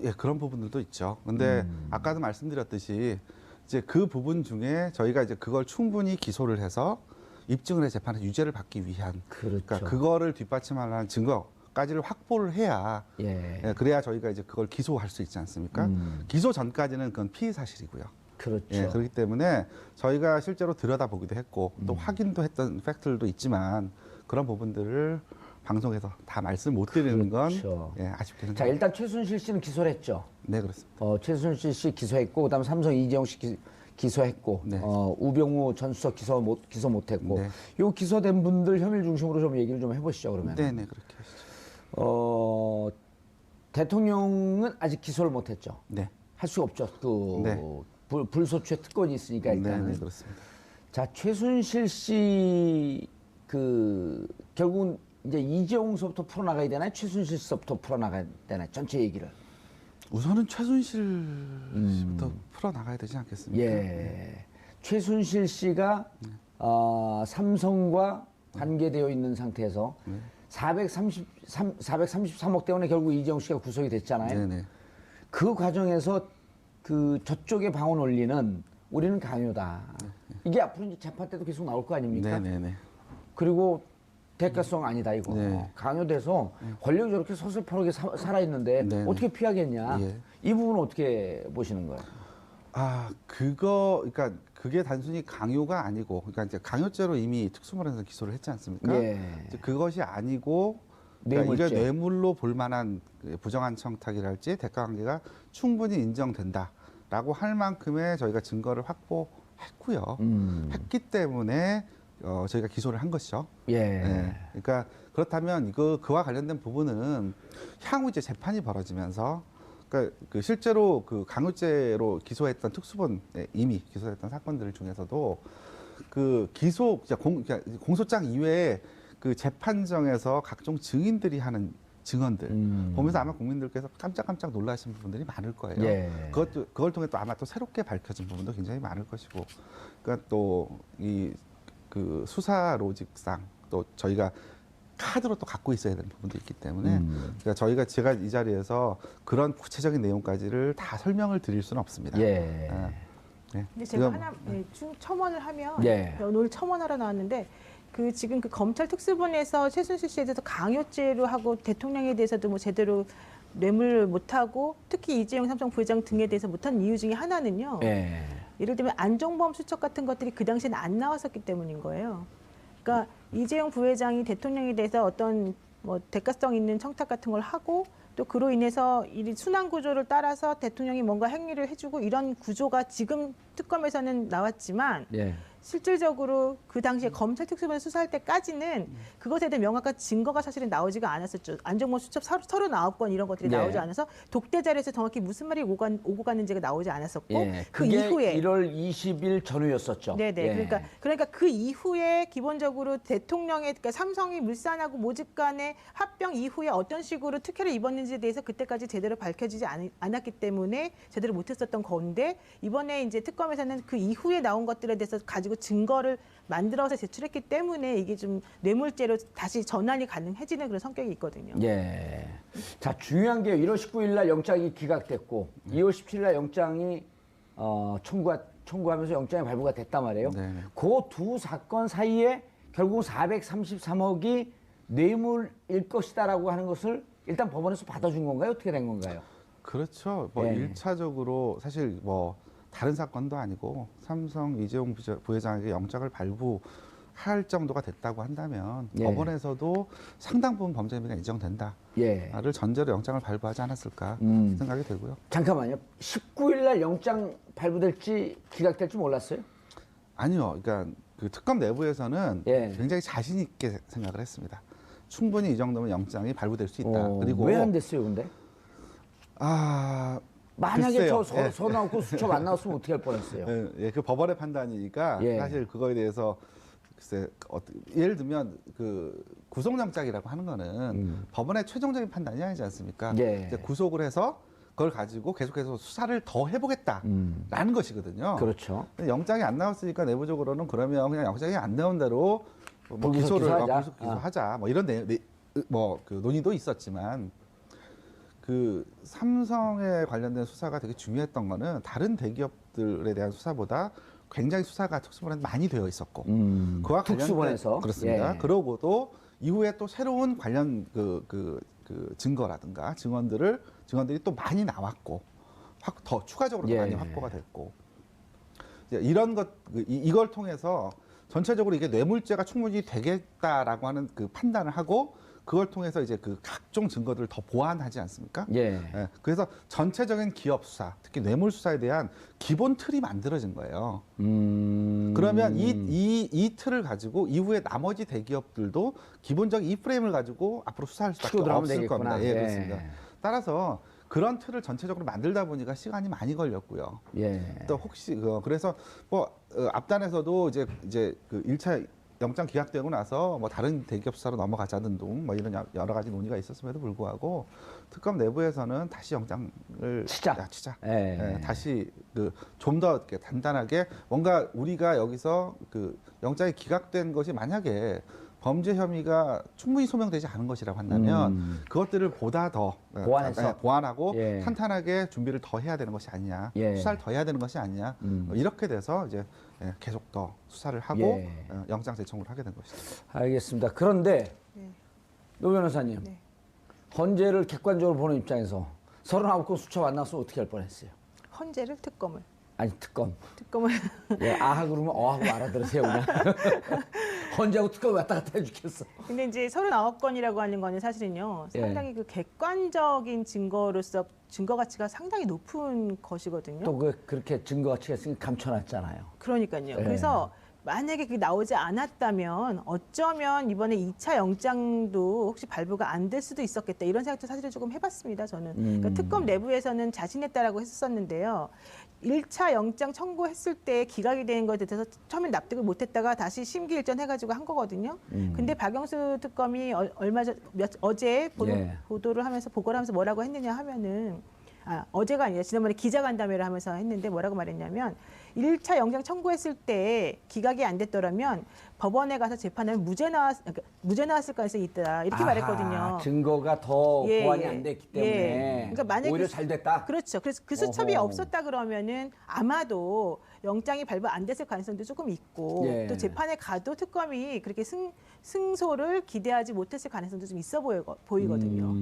Speaker 2: 예, 그런 부분들도 있죠. 근데 아까도 말씀드렸듯이 이제 그 부분 중에 저희가 이제 그걸 충분히 기소를 해서 입증을 해 재판에서 유죄를 받기 위한
Speaker 1: 그렇죠.
Speaker 2: 그러니까 그거를 뒷받침하는 증거까지를 확보를 해야
Speaker 1: 예.
Speaker 2: 그래야 저희가 이제 그걸 기소할 수 있지 않습니까? 기소 전까지는 그건 피의 사실이고요.
Speaker 1: 그렇죠.
Speaker 2: 예, 그렇기 때문에 저희가 실제로 들여다보기도 했고 또 확인도 했던 팩트들도 있지만 그런 부분들을 방송에서 다 말씀 못 드리는
Speaker 1: 그렇죠.
Speaker 2: 건 아쉽게는
Speaker 1: 자, 일단 최순실 씨는 기소를 했죠.
Speaker 2: 네, 그렇습니다.
Speaker 1: 최순실 씨 기소했고, 그다음 삼성 이재용 씨 기소했고,
Speaker 2: 네.
Speaker 1: 우병우 전 수석 기소 못했고,
Speaker 2: 네.
Speaker 1: 요 기소된 분들 혐의를 중심으로 좀 얘기를 좀 해보시죠, 그러면.
Speaker 2: 네, 네, 그렇게 하시죠.
Speaker 1: 대통령은 아직 기소를 못했죠.
Speaker 2: 네.
Speaker 1: 할 수가 없죠.
Speaker 2: 네.
Speaker 1: 불소추의 특권이 있으니까 일단은.
Speaker 2: 네, 네, 그렇습니다.
Speaker 1: 자, 최순실 씨 결국은 이제 이재용서부터 풀어나가야 되나요? 최순실 씨부터 풀어나가야 되나요? 전체 얘기를.
Speaker 2: 우선은 최순실 씨부터 풀어 나가야 되지 않겠습니까?
Speaker 1: 예. 최순실 씨가 삼성과 관계되어 있는 상태에서 433억 때문에 결국 이재용 씨가 구속이 됐잖아요.
Speaker 2: 네, 네.
Speaker 1: 그 과정에서 저쪽에 방언 올리는 우리는 강요다. 이게 앞으로 이제 재판 때도 계속 나올 거 아닙니까?
Speaker 2: 네, 네, 네.
Speaker 1: 그리고 대가성 아니다 이거.
Speaker 2: 네.
Speaker 1: 강요돼서 권력이 저렇게 서슬퍼르게 살아있는데
Speaker 2: 네, 네.
Speaker 1: 어떻게 피하겠냐.
Speaker 2: 예.
Speaker 1: 이 부분은 어떻게 보시는 거예요?
Speaker 2: 그러니까 그게 단순히 강요가 아니고, 그러니까 이제 강요죄로 이미 특수본에서 기소를 했지 않습니까?
Speaker 1: 예.
Speaker 2: 이제 그것이 아니고, 그러니까 이게
Speaker 1: 뇌물죄.
Speaker 2: 뇌물로 볼 만한 부정한 청탁이랄지 대가관계가 충분히 인정된다라고 할 만큼의 저희가 증거를 확보했고요. 했기 때문에 저희가 기소를 한 것이죠.
Speaker 1: 예.
Speaker 2: 네. 그러니까 그렇다면 그와 관련된 부분은 향후 이제 재판이 벌어지면서 그러니까 실제로 그 강요죄로 기소했던 특수본 이미 기소했던 사건들 중에서도 그 그러니까 공소장 이외에 그 재판정에서 각종 증인들이 하는 증언들 보면서 아마 국민들께서 깜짝깜짝 놀라신 부분들이 많을 거예요.
Speaker 1: 예.
Speaker 2: 그걸 통해 또 아마 또 새롭게 밝혀진 부분도 굉장히 많을 것이고, 그러니까 또 그 수사 로직상 또 저희가 카드로 또 갖고 있어야 되는 부분도 있기 때문에 그러니까 제가 이 자리에서 그런 구체적인 내용까지를 다 설명을 드릴 수는 없습니다.
Speaker 1: 예.
Speaker 2: 네.
Speaker 3: 근데 제가
Speaker 2: 지금-
Speaker 3: 하나 첨언을 하면
Speaker 1: 예.
Speaker 3: 오늘 첨언하러 나왔는데 지금 그 검찰 특수본에서 최순실 씨에 대해서 강요죄로 하고 대통령에 대해서도 뭐 제대로 뇌물 못하고 특히 이재용 삼성 부회장 등에 대해서 못한 이유 중에 하나는요.
Speaker 1: 예.
Speaker 3: 예를 들면 안종범 수첩 같은 것들이 그 당시에는 안 나왔었기 때문인 거예요. 그러니까 이재용 부회장이 대통령에 대해서 어떤 뭐 대가성 있는 청탁 같은 걸 하고 또 그로 인해서 이 순환 구조를 따라서 대통령이 뭔가 행위를 해주고 이런 구조가 지금 특검에서는 나왔지만
Speaker 1: 예.
Speaker 3: 실질적으로 그 당시에 검찰 특수본을 수사할 때까지는 그것에 대한 명확한 증거가 사실은 나오지가 않았었죠. 안종범 수첩 39건 이런 것들이
Speaker 1: 네.
Speaker 3: 나오지 않아서 독대 자료에서 정확히 무슨 말이 오고 갔는지가 나오지 않았었고
Speaker 1: 예.
Speaker 3: 그
Speaker 1: 그게
Speaker 3: 이후에
Speaker 1: 1월 20일 전후였었죠.
Speaker 3: 네네.
Speaker 1: 예.
Speaker 3: 그러니까 그 이후에 기본적으로 대통령의 그러니까 삼성이 물산하고 모집 간의 합병 이후에 어떤 식으로 특혜를 입었는지에 대해서 그때까지 제대로 밝혀지지 않았기 때문에 제대로 못했었던 건데 이번에 이제 특검에서는 그 이후에 나온 것들에 대해서 가지고 증거를 만들어서 제출했기 때문에 이게 좀 뇌물죄로 다시 전환이 가능해지는 그런 성격이 있거든요.
Speaker 1: 예. 자, 중요한 게 1월 19일 날 영장이 기각됐고 2월 17일 날 영장이 청구하면서 영장이 발부가 됐단 말이에요.
Speaker 2: 네.
Speaker 1: 그 두 사건 사이에 결국 433억이 뇌물일 것이다라고 하는 것을 일단 법원에서 받아준 건가요? 어떻게 된 건가요?
Speaker 2: 그렇죠.
Speaker 1: 예.
Speaker 2: 일차적으로 사실 다른 사건도 아니고 삼성 이재용 부회장에게 영장을 발부할 정도가 됐다고 한다면
Speaker 1: 예.
Speaker 2: 법원에서도 상당 부분 범죄 혐의가 인정된다를
Speaker 1: 예.
Speaker 2: 전제로 영장을 발부하지 않았을까
Speaker 1: 음.
Speaker 2: 생각이 되고요.
Speaker 1: 잠깐만요. 19일 날 영장 발부될지 기각될지 몰랐어요?
Speaker 2: 아니요. 그러니까 그 특검 내부에서는
Speaker 1: 예.
Speaker 2: 굉장히 자신 있게 생각을 했습니다. 충분히 이 정도면 영장이 발부될 수 있다. 그리고
Speaker 1: 왜 안 됐어요, 근데? 만약에
Speaker 2: 글쎄요.
Speaker 1: 서 나오고 수첩 안 나왔으면 어떻게 할 뻔했어요?
Speaker 2: 그 법원의 판단이니까
Speaker 1: 예.
Speaker 2: 사실 그거에 대해서 글쎄 예를 들면 그 구속영장이라고 하는 거는 법원의 최종적인 판단이 아니지 않습니까?
Speaker 1: 예.
Speaker 2: 이제 구속을 해서 그걸 가지고 계속해서 수사를 더 해보겠다라는 것이거든요.
Speaker 1: 그렇죠.
Speaker 2: 근데 영장이 안 나왔으니까 내부적으로는 그러면 그냥 영장이 안 나온 대로 뭐
Speaker 1: 불구속 기소하자.
Speaker 2: 불구속 기소하자 뭐 이런 그 논의도 있었지만 그 삼성에 관련된 수사가 되게 중요했던 거는 다른 대기업들에 대한 수사보다 굉장히 수사가 특수본에 많이 되어 있었고 그와 관련된
Speaker 1: 특수본에서
Speaker 2: 그렇습니다.
Speaker 1: 예.
Speaker 2: 그러고도 이후에 또 새로운 관련 그 증거라든가 증언들이 또 많이 나왔고 더 추가적으로 더
Speaker 1: 예.
Speaker 2: 많이 확보가 됐고 이제 이런 이걸 통해서 전체적으로 이게 뇌물죄가 충분히 되겠다라고 하는 그 판단을 하고 그걸 통해서 이제 그 각종 증거들을 더 보완하지 않습니까?
Speaker 1: 예.
Speaker 2: 예, 그래서 전체적인 기업 수사, 특히 뇌물 수사에 대한 기본 틀이 만들어진 거예요. 그러면 이 틀을 가지고 이후에 나머지 대기업들도 기본적인 이 프레임을 가지고 앞으로 수사할 수밖에
Speaker 1: 치고 들어가면
Speaker 2: 없을
Speaker 1: 되겠구나.
Speaker 2: 겁니다. 예,
Speaker 1: 예.
Speaker 2: 그렇습니다. 따라서 그런 틀을 전체적으로 만들다 보니까 시간이 많이 걸렸고요.
Speaker 1: 예.
Speaker 2: 또 혹시 그래서 뭐 앞단에서도 이제 그 1차 영장 기각되고 나서 뭐 다른 대기업 수사로 넘어가자는 등 뭐 이런 여러 가지 논의가 있었음에도 불구하고 특검 내부에서는 다시 영장을 치자.
Speaker 1: 예.
Speaker 2: 예, 다시 그 좀 더 단단하게 뭔가 우리가 여기서 그 영장이 기각된 것이 만약에 범죄 혐의가 충분히 소명되지 않은 것이라고 한다면 그것들을 보다 더
Speaker 1: 보완해서?
Speaker 2: 보완하고
Speaker 1: 예.
Speaker 2: 탄탄하게 준비를 더 해야 되는 것이 아니냐,
Speaker 1: 예.
Speaker 2: 수사를 더 해야 되는 것이 아니냐 이렇게 돼서 이제 계속 더 수사를 하고
Speaker 1: 예.
Speaker 2: 영장 제청을 하게 된 것이죠.
Speaker 1: 알겠습니다. 그런데
Speaker 3: 네.
Speaker 1: 노 변호사님,
Speaker 3: 네.
Speaker 1: 헌재를 객관적으로 보는 입장에서 39건 수첩 안 나왔으면 어떻게 할 뻔했어요?
Speaker 3: 헌재를 특검을
Speaker 1: 아니 특검을
Speaker 3: 예,
Speaker 1: 아하 그러면 어하고 알아들으세요 그냥. 헌재하고 특검 왔다 갔다 해 죽겠어.
Speaker 3: 근데 이제 39건이라고 하는 거는 사실은요.
Speaker 1: 예.
Speaker 3: 상당히 그 객관적인 증거로서 증거 가치가 상당히 높은 것이거든요.
Speaker 1: 또 그렇게 증거 가치가 있으니까 감춰놨잖아요.
Speaker 3: 그러니까요.
Speaker 1: 예.
Speaker 3: 그래서 만약에 그게 나오지 않았다면 어쩌면 이번에 2차 영장도 혹시 발부가 안 될 수도 있었겠다. 이런 생각도 사실은 조금 해봤습니다. 저는. 그러니까 특검 내부에서는 자신했다라고 했었는데요. 1차 영장 청구했을 때 기각이 된 것에 대해서 처음엔 납득을 못했다가 다시 심기일전 해가지고 한 거거든요. 근데 박영수 특검이 어제
Speaker 1: 예.
Speaker 3: 보도를 하면서 보고를 하면서 뭐라고 했느냐 하면은 어제가 아니라 지난번에 기자간담회를 하면서 했는데 뭐라고 말했냐면 1차 영장 청구했을 때 기각이 안 됐더라면 법원에 가서 재판하면 무죄 나왔을 가능성이 있다. 이렇게 말했거든요.
Speaker 1: 증거가 더
Speaker 3: 예,
Speaker 1: 보완이
Speaker 3: 예.
Speaker 1: 안 됐기 때문에
Speaker 3: 예. 그러니까 만약에
Speaker 1: 오히려 잘 됐다.
Speaker 3: 그렇죠. 그래서 그 수첩이
Speaker 1: 어허.
Speaker 3: 없었다 그러면은 아마도 영장이 발부 안 됐을 가능성도 조금 있고
Speaker 1: 예.
Speaker 3: 또 재판에 가도 특검이 그렇게 승소를 기대하지 못했을 가능성도 좀 있어 보이거든요.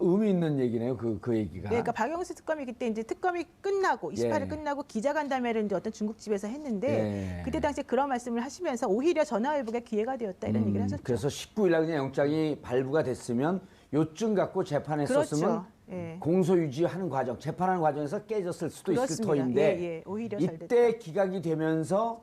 Speaker 1: 의미 있는 얘기네요. 그 얘기가.
Speaker 3: 네, 그러니까 박영수 특검이 그때 이제 특검이 끝나고 28일
Speaker 1: 예.
Speaker 3: 끝나고 기자간담회를 이제 어떤 중국집에서 했는데
Speaker 1: 예.
Speaker 3: 그때 당시에 그런 말씀을 하시면서 오히려 전화위복의 기회가 되었다 이런 얘기를 하셨죠.
Speaker 1: 그래서 19일 날 그냥 영장이 발부가 됐으면 요쯤 갖고 재판했었으면
Speaker 3: 그렇죠. 예.
Speaker 1: 공소 유지하는 과정, 재판하는 과정에서 깨졌을 수도 있을
Speaker 3: 그렇습니다.
Speaker 1: 터인데
Speaker 3: 예, 예. 오히려 잘 됐다.
Speaker 1: 이때 기각이 되면서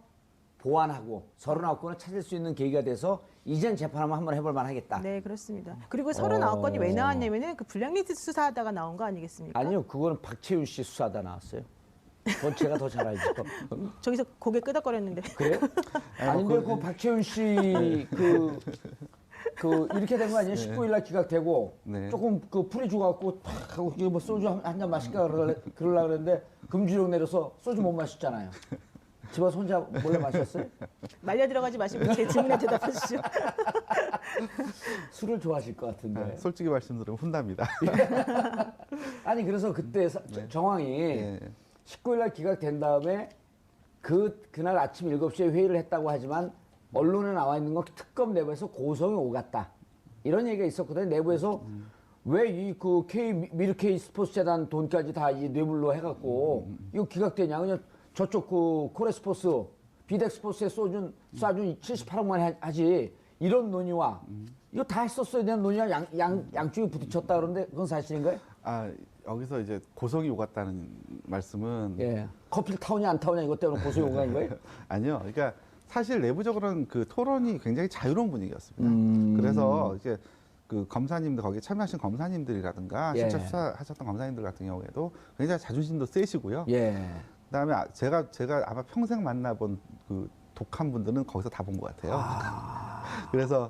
Speaker 1: 보완하고 39건을 찾을 수 있는 계기가 돼서 이젠 재판 한번 해볼 만하겠다.
Speaker 3: 네, 그렇습니다. 그리고 39건이 왜 나왔냐면은 그 블랙리스트 수사하다가 나온 거 아니겠습니까?
Speaker 1: 아니요, 그거는 박채윤 씨 수사다 나왔어요. 그건 제가 더 잘 알죠.
Speaker 3: 저기서 고개 끄덕거렸는데.
Speaker 1: 그래요? 아닌데 그 박채윤 씨 이렇게 된 거 아니에요? 19일 날 기각되고
Speaker 2: 네.
Speaker 1: 조금 그 풀이 죽어갖고 탁 하고 뭐 소주 한 잔 마실까 그러려고 그랬는데 금주령 내려서 소주 못 마셨잖아요. 집에서 혼자 몰래 마셨어요?
Speaker 3: 말려 들어가지 마시고 제 질문에 대답하시죠.
Speaker 1: 술을 좋아하실 것 같은데.
Speaker 2: 솔직히 말씀드리면 혼납니다.
Speaker 1: 아니 그래서 그때 정황이
Speaker 2: 예.
Speaker 1: 19일 날 기각된 다음에 그날 아침 7시에 회의를 했다고 하지만 언론에 나와 있는 건 특검 내부에서 고성이 오갔다. 이런 얘기가 있었거든요. 내부에서 왜 이 그 미르케이 스포츠재단 돈까지 다 이 뇌물로 해갖고 이거 기각되냐. 그냥 저쪽 그 코레스포츠 비덱스포츠에 쏴준 78억만 하지. 이런 논의와 이거 다 했었어야 되는 논의와 양쪽이 부딪혔다 그러는데 그건 사실인가요?
Speaker 2: 여기서 이제 고성이 오갔다는 말씀은
Speaker 1: 예. 커피를 타오냐 안 타오냐 이것 때문에 고성이 오간 거예요?
Speaker 2: 아니요. 그러니까 사실 내부적으로는 그 토론이 굉장히 자유로운 분위기였습니다. 그래서 이제 그 검사님들 거기에 참여하신 검사님들이라든가
Speaker 1: 예.
Speaker 2: 실제 수사하셨던 검사님들 같은 경우에도 굉장히 자존심도 세시고요.
Speaker 1: 예.
Speaker 2: 그다음에 제가 아마 평생 만나본 그 독한 분들은 거기서 다 본 것 같아요. 그래서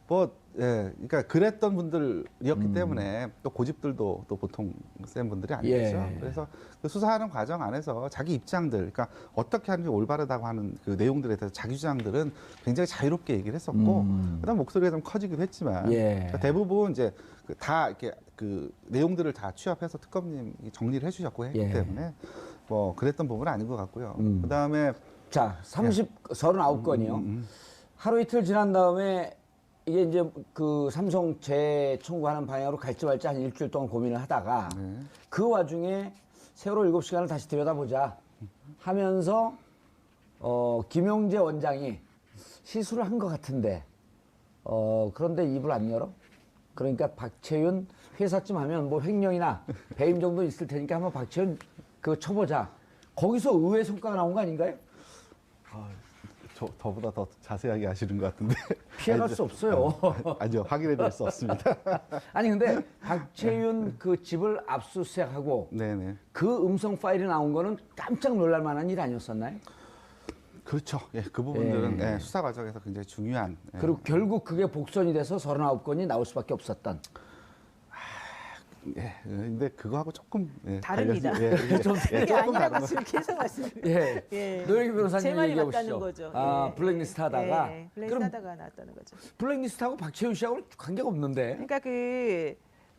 Speaker 2: 뭐 예, 그러니까 그랬던 분들이었기 때문에 또 고집들도 또 보통 센 분들이 아니겠죠.
Speaker 1: 예.
Speaker 2: 그래서 그 수사하는 과정 안에서 자기 입장들, 그러니까 어떻게 하는 게 올바르다고 하는 그 내용들에 대해서 자기 주장들은 굉장히 자유롭게 얘기를 했었고, 그다음 목소리가 좀 커지기도 했지만
Speaker 1: 예.
Speaker 2: 그러니까 대부분 이제 다 이렇게 그 내용들을 다 취합해서 특검님이 정리를 해주셨고 했기
Speaker 1: 예.
Speaker 2: 때문에 뭐 그랬던 부분은 아닌 것 같고요. 그다음에
Speaker 1: 자, 39건이요. 하루 이틀 지난 다음에 이게 이제 그 삼성 재청구하는 방향으로 갈지 말지 한 일주일 동안 고민을 하다가 그 와중에 세월호 7시간을 다시 들여다보자 하면서 김용재 원장이 시술을 한 것 같은데 그런데 입을 안 열어? 그러니까 박채윤 회사쯤 하면 뭐 횡령이나 배임 정도 있을 테니까 한번 박채윤 그거 쳐보자. 거기서 의외의 성과가 나온 거 아닌가요?
Speaker 2: 저보다 더 자세하게 아시는 것 같은데
Speaker 1: 피해갈 수 없어요.
Speaker 2: 아니요, 확인해드릴 수 없습니다.
Speaker 1: 아니 근데 박채윤 그 집을 압수수색하고
Speaker 2: 네네.
Speaker 1: 그 음성 파일이 나온 거는 깜짝 놀랄 만한 일 아니었었나요?
Speaker 2: 그렇죠. 예, 그 부분들은
Speaker 1: 예.
Speaker 2: 예, 수사 과정에서 굉장히 중요한. 예.
Speaker 1: 그리고 결국 그게 복선이 돼서 39건이 나올 수밖에 없었던.
Speaker 2: 예, 근데 그거하고 조금
Speaker 3: 다릅니다.
Speaker 2: 좀
Speaker 3: 이게
Speaker 2: 조금
Speaker 3: 아니라고
Speaker 2: 다른
Speaker 3: 지금 계속 말씀드려요.
Speaker 1: 예.
Speaker 3: 예.
Speaker 1: 노영희 변호사님
Speaker 3: 제 말이
Speaker 1: 얘기해
Speaker 3: 맞다는
Speaker 1: 보시죠.
Speaker 3: 거죠.
Speaker 1: 아,
Speaker 3: 예.
Speaker 1: 블랙리스트 하다가.
Speaker 3: 예. 블랙리스트
Speaker 1: 그럼
Speaker 3: 하다가 나왔다는 거죠.
Speaker 1: 블랙리스트하고 박채윤 씨하고는 관계가 없는데.
Speaker 3: 그러니까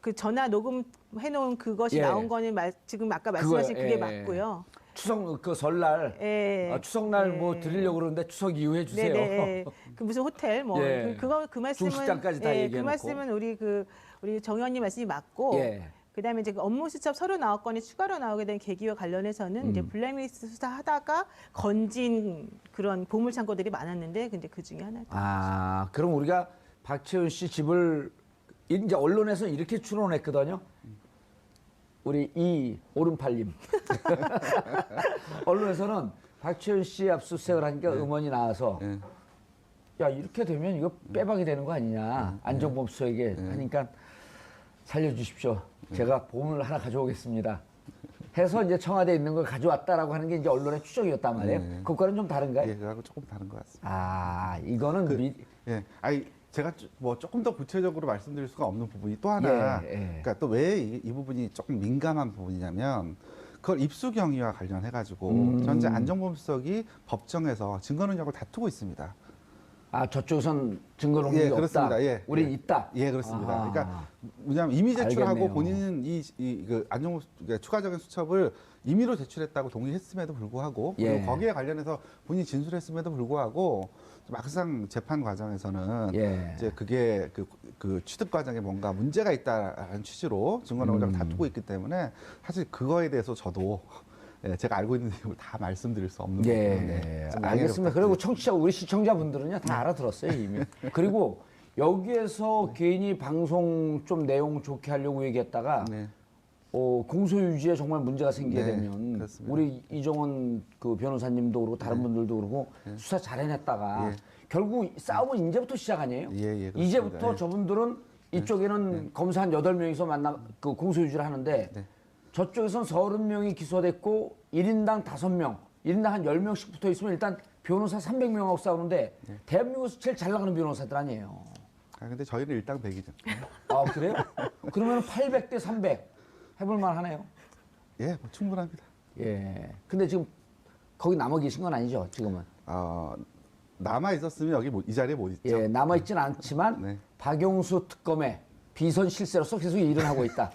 Speaker 3: 그 전화 녹음 해놓은 그것이
Speaker 1: 예.
Speaker 3: 나온 거는 지금 아까 말씀하신
Speaker 1: 그거요.
Speaker 3: 그게
Speaker 1: 예.
Speaker 3: 맞고요.
Speaker 1: 추석 그 설날
Speaker 3: 예.
Speaker 1: 추석날 뭐
Speaker 3: 예.
Speaker 1: 드리려고 그러는데 추석 이후 해 주세요.
Speaker 3: 네네. 그 무슨 호텔 뭐
Speaker 1: 예.
Speaker 3: 그 말씀은
Speaker 1: 중식당까지 다
Speaker 3: 그
Speaker 1: 얘기해놓고.
Speaker 3: 말씀은 우리 정 의원님 말씀이 맞고.
Speaker 1: 예.
Speaker 3: 그다음에 이제 그 업무 수첩 39건이 추가로 나오게 된 계기와 관련해서는 이제 블랙리스트 수사하다가 건진 그런 보물 창고들이 많았는데 근데 그 중에 하나죠.
Speaker 1: 아, 그럼 우리가 박채윤 씨 집을 이제 언론에서 이렇게 추론했거든요. 우리 이 오른팔님. 언론에서는 박채윤 씨 압수수색을 하니까 음원이 나와서
Speaker 2: 예.
Speaker 1: 야 이렇게 되면 이거 빼박이 되는 거 아니냐. 안정범 수석에게 하니까 살려주십시오. 제가 보물을 하나 가져오겠습니다. 해서 이제 청와대에 있는 걸 가져왔다라고 하는 게 이제 언론의 추정이었단 말이에요. 그거는 좀 다른가요?
Speaker 2: 예, 그거하고 조금 다른 것 같습니다.
Speaker 1: 아, 이거는
Speaker 2: 예, 아니 제가 뭐 조금 더 구체적으로 말씀드릴 수가 없는 부분이 또 하나,
Speaker 1: 예, 예.
Speaker 2: 그러니까 또 왜 이 부분이 조금 민감한 부분이냐면 그걸 입수 경위와 관련해가지고 현재 안정범 수석이 법정에서 증거 능력을 다투고 있습니다.
Speaker 1: 아, 저쪽에선 증거 능력이 없다.
Speaker 2: 그렇습니다. 예,
Speaker 1: 우린
Speaker 2: 예.
Speaker 1: 있다.
Speaker 2: 예, 그렇습니다.
Speaker 1: 아하.
Speaker 2: 그러니까 뭐냐면 이미 제출하고
Speaker 1: 알겠네요.
Speaker 2: 본인은 그 안정범 그러니까 추가적인 수첩을 임의로 제출했다고 동의했음에도 불구하고 그리고
Speaker 1: 예.
Speaker 2: 거기에 관련해서 본인이 진술했음에도 불구하고 막상 재판 과정에서는
Speaker 1: 예.
Speaker 2: 이제 그게 그 취득 과정에 뭔가 문제가 있다라는 취지로 증거 능력을 다투고 있기 때문에 사실 그거에 대해서 저도 예, 제가 알고 있는 내용을 다 말씀드릴 수 없는
Speaker 1: 예,
Speaker 2: 부분인데 좀 양해를
Speaker 1: 알겠습니다. 그리고 청취자, 우리 시청자분들은요, 다 알아들었어요, 이미. 그리고 여기에서 괜히 방송 좀 내용 좋게 하려고 얘기했다가,
Speaker 2: 네.
Speaker 1: 공소유지에 정말 문제가 생기게
Speaker 2: 네,
Speaker 1: 되면,
Speaker 2: 그렇습니다.
Speaker 1: 우리 이정원 그 변호사님도 그러고 다른 분들도 그러고 수사 잘 해냈다가,
Speaker 2: 예.
Speaker 1: 결국 싸움은 이제부터 시작 아니에요?
Speaker 2: 예, 예, 그렇습니다.
Speaker 1: 이제부터
Speaker 2: 예.
Speaker 1: 저분들은 이쪽에는 검사 한 8명이서 그 공소유지를 하는데,
Speaker 2: 네.
Speaker 1: 저쪽에선 30명이 기소됐고 1인당 5명, 1인당 한 10명씩 붙어 있으면 일단 변호사 300명하고 싸우는데 대한민국에서 제일 잘 나가는 변호사들 아니에요.
Speaker 2: 아 근데 저희는 일당백이죠.
Speaker 1: 아, 그래요? 그러면 800대 300 해볼 만하네요.
Speaker 2: 예, 뭐 충분합니다.
Speaker 1: 예. 근데 지금 거기 남아 계신 건 아니죠, 지금은?
Speaker 2: 남아 있었으면 여기 이 자리에 못 있죠.
Speaker 1: 예, 남아 있진 않지만
Speaker 2: 네.
Speaker 1: 박영수 특검의 비선 실세로서 계속 일을 하고 있다.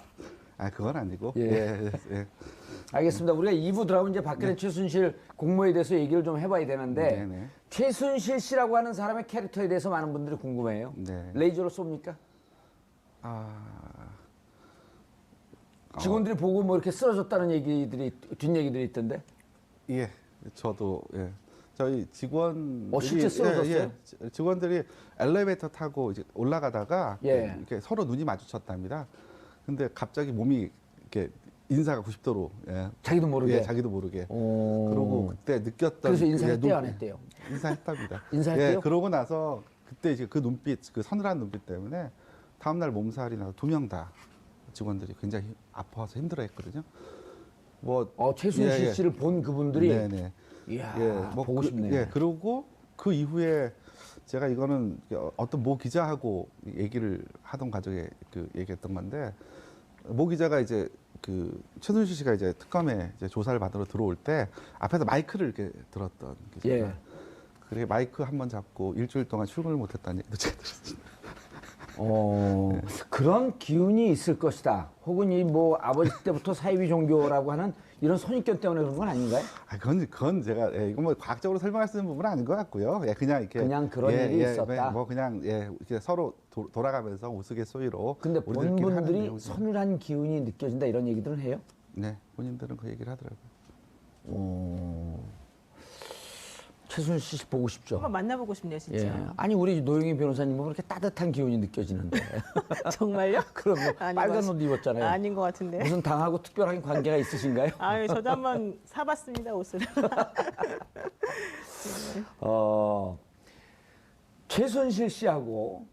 Speaker 2: 아 그건 아니고.
Speaker 1: 예.
Speaker 2: 예, 예.
Speaker 1: 알겠습니다. 우리가 2부 들어가면 이제 박근혜 최순실 공모에 대해서 얘기를 좀 해봐야 되는데
Speaker 2: 네, 네.
Speaker 1: 최순실 씨라고 하는 사람의 캐릭터에 대해서 많은 분들이 궁금해해요.
Speaker 2: 네.
Speaker 1: 레이저로 쏩니까?
Speaker 2: 아,
Speaker 1: 직원들이 보고 뭐 이렇게 쓰러졌다는 얘기들이 뒷얘기들이 있던데.
Speaker 2: 예. 저도 예. 저희 직원들이
Speaker 1: 실제 쓰러졌어요?
Speaker 2: 직원들이 엘리베이터 타고 이제 올라가다가
Speaker 1: 예.
Speaker 2: 이렇게 서로 눈이 마주쳤답니다. 근데 갑자기 몸이 이렇게 인사가 90도로 예.
Speaker 1: 자기도 모르게.
Speaker 2: 예, 자기도 모르게.
Speaker 1: 오.
Speaker 2: 그러고 그때 느꼈던
Speaker 1: 그래서
Speaker 2: 그,
Speaker 1: 인사했대요,
Speaker 2: 예,
Speaker 1: 안 했대요?
Speaker 2: 인사했답니다.
Speaker 1: 인사했대요?
Speaker 2: 예, 그러고 나서 그때 이제 그 눈빛, 그 서늘한 눈빛 때문에 다음날 몸살이 나서 2명 다 직원들이 굉장히 아파서 힘들어했거든요. 뭐
Speaker 1: 최순실 씨를 본 그분들이
Speaker 2: 네네.
Speaker 1: 이야,
Speaker 2: 뭐
Speaker 1: 보고 싶네요.
Speaker 2: 예, 그러고 그 이후에 제가 이거는 어떤 모 기자하고 얘기를 하던 과정에 그 얘기했던 건데 모 기자가 이제 그 최순실 씨가 이제 특검에 이제 조사를 받으러 들어올 때 앞에서 마이크를 이렇게 들었던 기자가
Speaker 1: 예.
Speaker 2: 그렇게 마이크 한 번 잡고 일주일 동안 출근을 못했다는 얘기도 제가 들었습니다.
Speaker 1: 그런 기운이 있을 것이다. 혹은 이 뭐 아버지 때부터 사이비 종교라고 하는 이런 선입견 때문에 그런 건 아닌가요?
Speaker 2: 그건 제가 이건 뭐 과학적으로 설명할 수 있는 부분은 아닌 것 같고요. 그냥 이렇게
Speaker 1: 그냥 그런 일이 있었다.
Speaker 2: 뭐 그냥 이렇게 서로 돌아가면서 우스갯소리로.
Speaker 1: 근데 본
Speaker 2: 우리들끼리 하는
Speaker 1: 분들이
Speaker 2: 내용이죠.
Speaker 1: 서늘한 기운이 느껴진다 이런 얘기들은 해요?
Speaker 2: 네, 본인들은 그 얘기를 하더라고요.
Speaker 1: 최순실 씨 보고 싶죠?
Speaker 3: 한번 만나보고 싶네요, 진짜.
Speaker 1: 예. 아니 우리 노영희 변호사님은 그렇게 따뜻한 기운이 느껴지는데.
Speaker 3: 정말요?
Speaker 1: 그럼 뭐
Speaker 3: 아닌
Speaker 1: 빨간
Speaker 3: 것
Speaker 1: 옷 입었잖아요.
Speaker 3: 아닌 것 같은데.
Speaker 1: 무슨 당하고 특별한 관계가 있으신가요?
Speaker 3: 아유, 저도 한번 사봤습니다, 옷을.
Speaker 1: 최순실 씨하고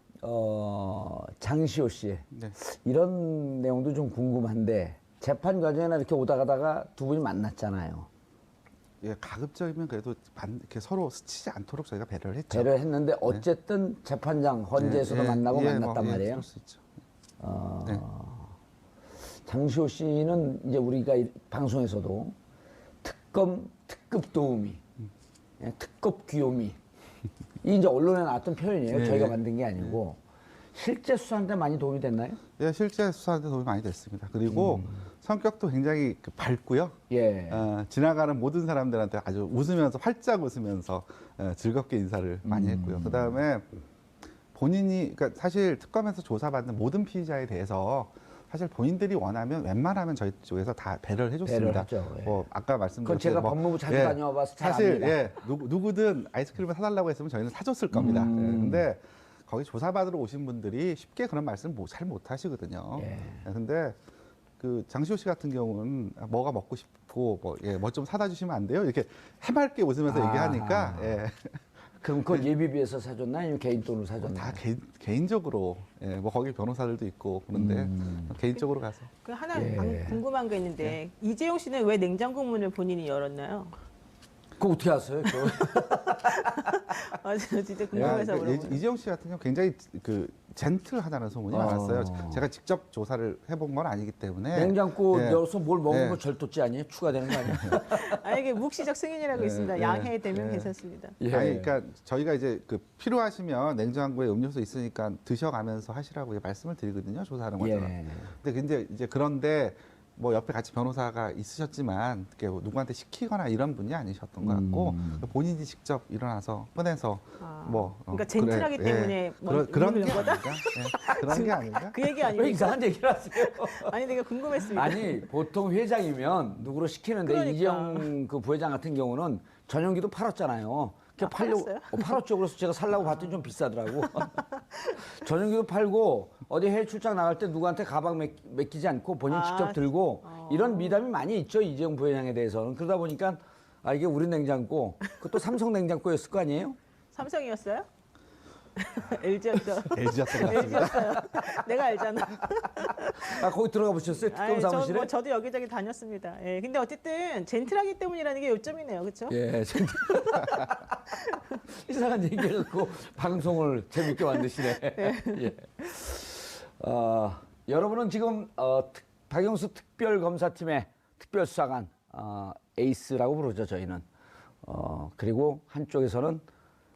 Speaker 1: 장시호 씨
Speaker 2: 네.
Speaker 1: 이런 내용도 좀 궁금한데 재판 과정에나 이렇게 오다 가다가 두 분이 만났잖아요.
Speaker 2: 예, 가급적이면 그래도 이렇게 서로 스치지 않도록 저희가 배려를 했죠.
Speaker 1: 배려했는데 어쨌든 재판장 헌재에서도 만나고 만났단 말이에요.
Speaker 2: 그럴 수 있죠. 네.
Speaker 1: 장시호 씨는 이제 우리가 방송에서도 특급 도우미, 특급 귀요미 이 이제 언론에 나왔던 표현이에요.
Speaker 2: 네.
Speaker 1: 저희가 만든 게 아니고 실제 수사하는데 많이 도움이 됐나요?
Speaker 2: 예, 실제 수사하는데 도움이 많이 됐습니다. 그리고 성격도 굉장히 그예 지나가는 모든 사람들한테 아주 웃으면서 활짝 웃으면서 즐겁게 인사를 많이 했고요. 그 다음에 본인이 그러니까 사실 특검에서 조사받는 모든 피의자에 대해서 사실 본인들이 원하면 웬만하면 저희 쪽에서 다 배려를 해줬습니다.
Speaker 1: 배려를 했죠, 예.
Speaker 2: 뭐 아까 말씀드렸듯이
Speaker 1: 그건 제가 법무부 자주 다녀와봐서 잘
Speaker 2: 사실
Speaker 1: 압니다.
Speaker 2: 예 누구든 아이스크림을 사달라고 했으면 저희는 사줬을 겁니다. 예, 근데 거기 조사받으러 오신 분들이 쉽게 그런 말씀 잘 못하시거든요.
Speaker 1: 예.
Speaker 2: 근데 그 장시호 씨 같은 경우는 뭐가 먹고 싶고 뭐 좀 사다 주시면 안 돼요? 이렇게 해맑게 웃으면서 얘기하니까 예.
Speaker 1: 그럼 그건 예비비에서 사줬나 아니면 개인 돈으로 사줬나?
Speaker 2: 다 개인적으로 뭐 거기 변호사들도 있고 그런데 개인적으로 가서
Speaker 3: 그 하나
Speaker 1: 예.
Speaker 3: 궁금한 게 있는데 이재용 씨는 왜 냉장고 문을 본인이 열었나요?
Speaker 1: 그거 어떻게 아세요? 그거?
Speaker 3: 아, 저 진짜 궁금해서 물어보는.
Speaker 2: 이재용 씨 같은 경우 굉장히 그 젠틀하다는 소문이 많았어요. 제가 직접 조사를 해본 건 아니기 때문에
Speaker 1: 냉장고
Speaker 2: 예.
Speaker 1: 열어서 뭘 먹는
Speaker 2: 예.
Speaker 1: 거 절도죄 아니에요? 추가되는 거 아니에요?
Speaker 3: 아, 이게 묵시적 승인이라고 있습니다. 양해 되면 괜찮습니다.
Speaker 1: 예.
Speaker 2: 아니, 그러니까 저희가 이제 그 필요하시면 냉장고에 음료수 있으니까 드셔가면서 하시라고 말씀을 드리거든요. 조사하는 과정은.
Speaker 1: 예.
Speaker 2: 근데 이제 그런데 뭐 옆에 같이 변호사가 있으셨지만 이렇게 뭐 누구한테 시키거나 이런 분이 아니셨던 것 같고 본인이 직접 일어나서 꺼내서 뭐
Speaker 3: 그러니까 젠틀하기 때문에 뭐
Speaker 2: 그런 게
Speaker 3: 거다?
Speaker 2: 아닌가? 예, 그런 게 아닌가?
Speaker 3: 그 얘기
Speaker 1: 왜
Speaker 3: 아닙니까?
Speaker 1: 이상한 얘기를 하세요?
Speaker 3: 아니 내가 궁금했습니다.
Speaker 1: 아니 보통 회장이면 누구로 시키는데
Speaker 3: 그러니까.
Speaker 1: 이재용 그 부회장 같은 경우는 전용기도 팔았잖아요.
Speaker 3: 팔았어요?
Speaker 1: 팔았죠. 그래서 제가 살라고 봤더니 좀 비싸더라고. 전용기도 팔고 어디 해외 출장 나갈 때 누구한테 가방 맡기지 않고 본인 직접 들고 이런 미담이 많이 있죠. 이재용 부회장에 대해서는. 그러다 보니까 이게 우리 냉장고 그것도 삼성 냉장고였을 거 아니에요?
Speaker 3: 삼성이었어요? LG였죠.
Speaker 2: LG였던 것 같습니다.
Speaker 3: LG였어요. 내가 알잖아.
Speaker 1: 거기 들어가 보셨어요? 특검 사무실에?
Speaker 3: 저도 여기저기 다녔습니다. 예, 근데 어쨌든 젠틀하기 때문이라는 게 요점이네요, 그렇죠?
Speaker 1: 예, 이상한 얘기를 듣고 방송을 재밌게 만드시네. 예. 여러분은 지금 박영수 특별검사팀의 특별수사관 에이스라고 부르죠, 저희는. 그리고 한쪽에서는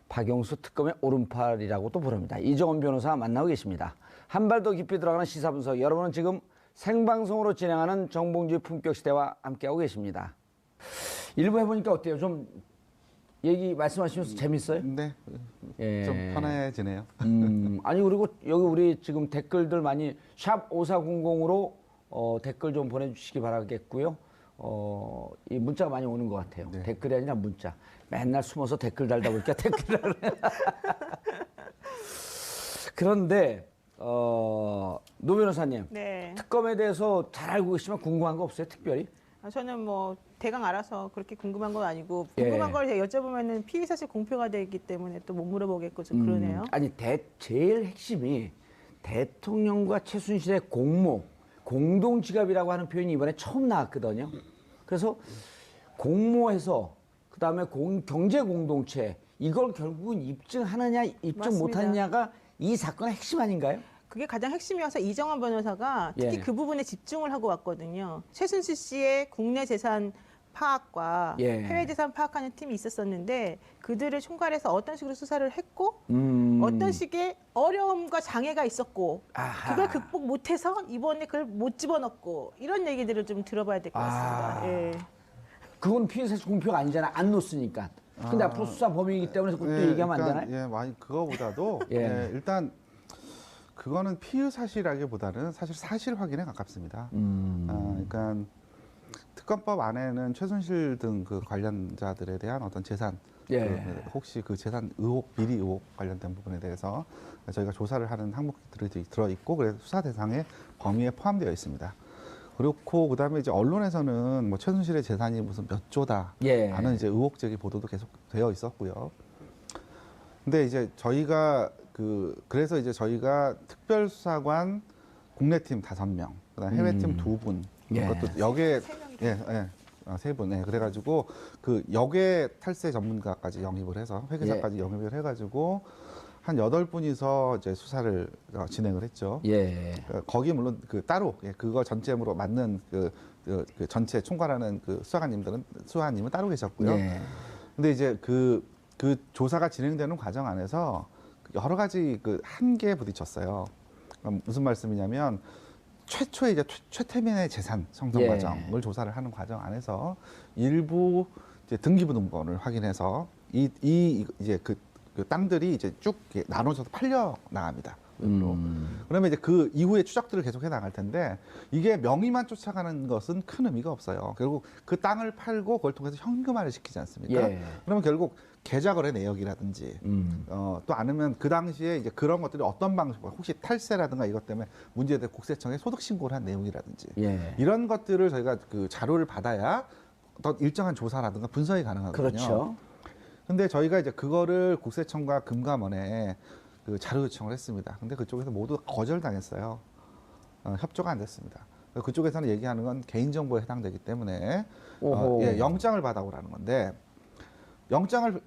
Speaker 1: 박영수 특검의 오른팔이라고도 부릅니다. 이정원 변호사 만나고 계십니다. 한 발 더 깊이 들어가는 시사분석. 여러분은 지금 생방송으로 진행하는 정봉주의 품격시대와 함께하고 계십니다. 일부 해보니까 어때요? 좀 얘기 말씀하시면서 재밌어요?
Speaker 2: 네,
Speaker 1: 예.
Speaker 2: 좀 편해지네요.
Speaker 1: 아니 그리고 여기 우리 지금 댓글들 많이 샵 5400으로 댓글 좀 보내주시기 바라겠고요. 이 문자가 많이 오는 것 같아요.
Speaker 2: 네.
Speaker 1: 댓글이 아니라 문자. 맨날 숨어서 댓글 달다 보니까 댓글을 그런데 노 변호사님,
Speaker 3: 네.
Speaker 1: 특검에 대해서 잘 알고 계시면 궁금한 거 없어요, 특별히?
Speaker 3: 저는 뭐 대강 알아서 그렇게 궁금한 건 아니고
Speaker 1: 예.
Speaker 3: 궁금한 걸 여쭤보면은 피의 사실 공표가 되기 때문에 또 못 물어보겠고 좀 그러네요.
Speaker 1: 아니, 제일 핵심이 대통령과 최순실의 공동 지갑이라고 하는 표현이 이번에 처음 나왔거든요. 그래서 공모해서 그다음에 경제 공동체 이걸 결국은 입증하느냐 입증
Speaker 3: 맞습니다.
Speaker 1: 못하느냐가 이 사건의 핵심 아닌가요?
Speaker 3: 그게 가장 핵심이어서 이정환 변호사가 특히
Speaker 1: 예.
Speaker 3: 그 부분에 집중을 하고 왔거든요. 최순실 씨의 국내 재산 파악과
Speaker 1: 예.
Speaker 3: 해외 재산 파악하는 팀이 있었었는데 그들을 총괄해서 어떤 식으로 수사를 했고 어떤 식의 어려움과 장애가 있었고
Speaker 1: 아하.
Speaker 3: 그걸 극복 못해서 이번에 그걸 못 집어넣고 이런 얘기들을 좀 들어봐야 될 것 같습니다. 예.
Speaker 1: 그건 피해 사실 공표가 아니잖아. 안 놓으니까. 근데 앞으로 수사 범위이기 때문에 그것도 얘기하면 안 되나요?
Speaker 2: 예, 많이 그거보다도
Speaker 1: 예.
Speaker 2: 예, 일단 그거는 피의 사실이라기보다는 사실 확인에 가깝습니다. 그러니까 특검법 안에는 최순실 등 그 관련자들에 대한 어떤 재산,
Speaker 1: 예.
Speaker 2: 혹시 그 재산 의혹, 비리 의혹 관련된 부분에 대해서 저희가 조사를 하는 항목들이 들어 있고 그래서 수사 대상의 범위에 포함되어 있습니다. 그렇고 그다음에 이제 언론에서는 뭐 최순실의 재산이 무슨 몇 조다
Speaker 1: 예.
Speaker 2: 하는 이제 의혹 제기 보도도 계속 되어 있었고요. 근데 이제 저희가 그래서 이제 저희가 특별수사관 국내팀 5명, 그다음 해외팀 2분,
Speaker 1: 예.
Speaker 2: 그것도 역에
Speaker 3: 세 명이
Speaker 2: 예, 3분. 예, 그래가지고 그 역의 탈세 전문가까지 영입을 해서 회계사까지 영입을 해가지고 한 8분이서 이제 수사를 진행을 했죠.
Speaker 1: 예.
Speaker 2: 거기 물론 그 따로 그거 전체로 맞는 그 전체 총괄하는 그 수사관님은 따로 계셨고요.
Speaker 1: 예.
Speaker 2: 근데 이제 그 조사가 진행되는 과정 안에서 여러 가지 그 한계에 부딪혔어요. 무슨 말씀이냐면 최초의 이제 최태민의 재산 형성
Speaker 1: 예.
Speaker 2: 과정을 조사를 하는 과정 안에서 일부 이제 등기부등본을 확인해서 이제 그 땅들이 이제 쭉 이렇게 나눠져서 팔려 나갑니다. 그러면 이제 그 이후에 추적들을 계속해 나갈 텐데 이게 명의만 쫓아가는 것은 큰 의미가 없어요. 결국 그 땅을 팔고 그걸 통해서 현금화를 시키지 않습니까?
Speaker 1: 예.
Speaker 2: 그러면 결국 계좌거래 내역이라든지 또 아니면 그 당시에 이제 그런 것들이 어떤 방식으로 혹시 탈세라든가 이것 때문에 문제된 국세청에 소득 신고를 한 내용이라든지
Speaker 1: 예.
Speaker 2: 이런 것들을 저희가 그 자료를 받아야 어떤 일정한 조사라든가 분석이 가능하거든요.
Speaker 1: 그렇죠.
Speaker 2: 근데 저희가 이제 그거를 국세청과 금감원에 그 자료 요청을 했습니다. 근데 그쪽에서 모두 거절당했어요. 협조가 안 됐습니다. 그쪽에서는 얘기하는 건 개인정보에 해당되기 때문에 영장을 받아오라는 건데 영장을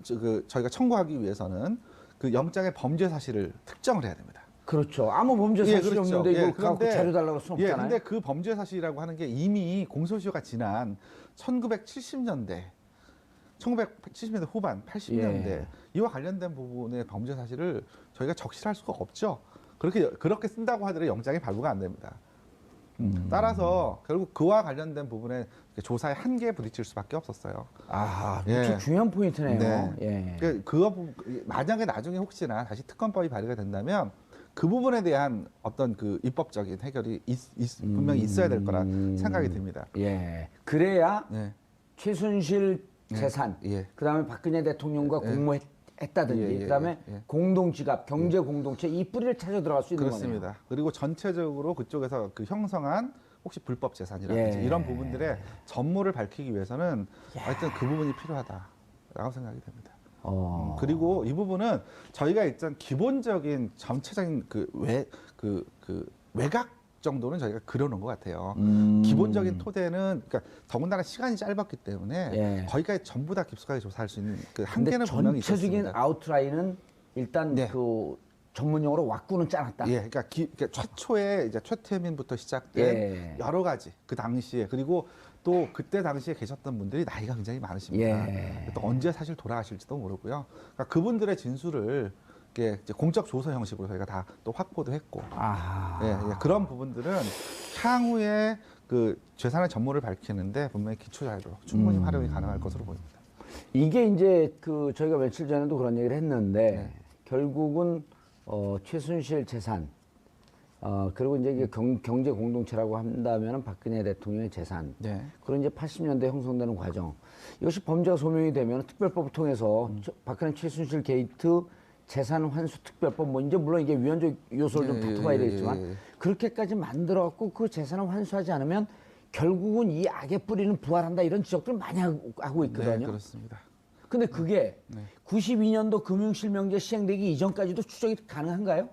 Speaker 2: 저희가 청구하기 위해서는 그 영장의 범죄 사실을 특정을 해야 됩니다.
Speaker 1: 그렇죠. 아무 범죄 사실이
Speaker 2: 그렇죠.
Speaker 1: 없는데 이거 갖고
Speaker 2: 그런데
Speaker 1: 자료 달라고 할 수는 없잖아요.
Speaker 2: 근데 그 범죄 사실이라고 하는 게 이미 공소시효가 지난 1970년대 후반, 80년대
Speaker 1: 예.
Speaker 2: 이와 관련된 부분의 범죄 사실을 저희가 적시할 수가 없죠. 그렇게 쓴다고 하더라도 영장이 발부가 안 됩니다. 따라서 결국 그와 관련된 부분에 조사의 한계에 부딪힐 수밖에 없었어요.
Speaker 1: 아,
Speaker 2: 예.
Speaker 1: 이게 중요한 포인트네요.
Speaker 2: 네.
Speaker 1: 예.
Speaker 2: 만약에 나중에 혹시나 다시 특검법이 발의가 된다면 그 부분에 대한 어떤 그 입법적인 해결이 분명히 있어야 될 거라 생각이 듭니다.
Speaker 1: 예. 그래야
Speaker 2: 네.
Speaker 1: 최순실 재산,
Speaker 2: 예.
Speaker 1: 그다음에 박근혜 대통령과 공모했다든지,
Speaker 2: 예, 예,
Speaker 1: 그다음에
Speaker 2: 예.
Speaker 1: 공동지갑, 경제 공동체 이 뿌리를 찾아 들어갈 수 있는
Speaker 2: 그렇습니다.
Speaker 1: 거네요.
Speaker 2: 그리고 전체적으로 그쪽에서 그 형성한 혹시 불법 재산이라든지
Speaker 1: 예.
Speaker 2: 이런 부분들의 전모를 밝히기 위해서는 하여튼 그 부분이 필요하다라고 생각이 됩니다. 그리고 이 부분은 저희가 일단 기본적인 전체적인 외곽 정도는 저희가 그려놓은 것 같아요. 기본적인 토대는 그러니까 더군다나 시간이 짧았기 때문에
Speaker 1: 예.
Speaker 2: 거기까지 전부 다 깊숙하게 조사할 수 있는 그
Speaker 1: 근데
Speaker 2: 한계는 분명히
Speaker 1: 전체적인
Speaker 2: 있었습니다.
Speaker 1: 아웃라인은 일단
Speaker 2: 네.
Speaker 1: 그 전문용어로 왁구는 짜놨다.
Speaker 2: 예, 그러니까 최초에 이제 최태민부터 시작된
Speaker 1: 예.
Speaker 2: 여러 가지 그 당시에 그리고 또 그때 당시에 계셨던 분들이 나이가 굉장히 많으십니다.
Speaker 1: 예.
Speaker 2: 또 언제 사실 돌아가실지도 모르고요. 그러니까 그분들의 진술을 이제 공적 조서 형식으로 저희가 다 또 확보도 했고, 예, 그런 부분들은 향후에 그 재산의 전모를 밝히는데 분명히 기초 자료로 충분히 활용이 가능할 것으로 보입니다.
Speaker 1: 이게 이제 그 저희가 며칠 전에도 그런 얘기를 했는데
Speaker 2: 네.
Speaker 1: 결국은 최순실 재산 그리고 이제 이게 경제 공동체라고 한다면은 박근혜 대통령의 재산
Speaker 2: 네.
Speaker 1: 그리고 이제 80년대 형성되는 과정 이것이 범죄가 소명이 되면 특별법을 통해서 박근혜 최순실 게이트 재산 환수 특별법 뭐 이제 물론 이게 위헌적 요소를 좀 다퉈봐야 되겠지만 그렇게까지 만들어 갖고 그 재산을 환수하지 않으면 결국은 이 악의 뿌리는 부활한다 이런 지적들 많이 하고 있거든요.
Speaker 2: 네, 그렇습니다.
Speaker 1: 근데 그게 92년도 금융실명제 시행되기 이전까지도 추적이 가능한가요?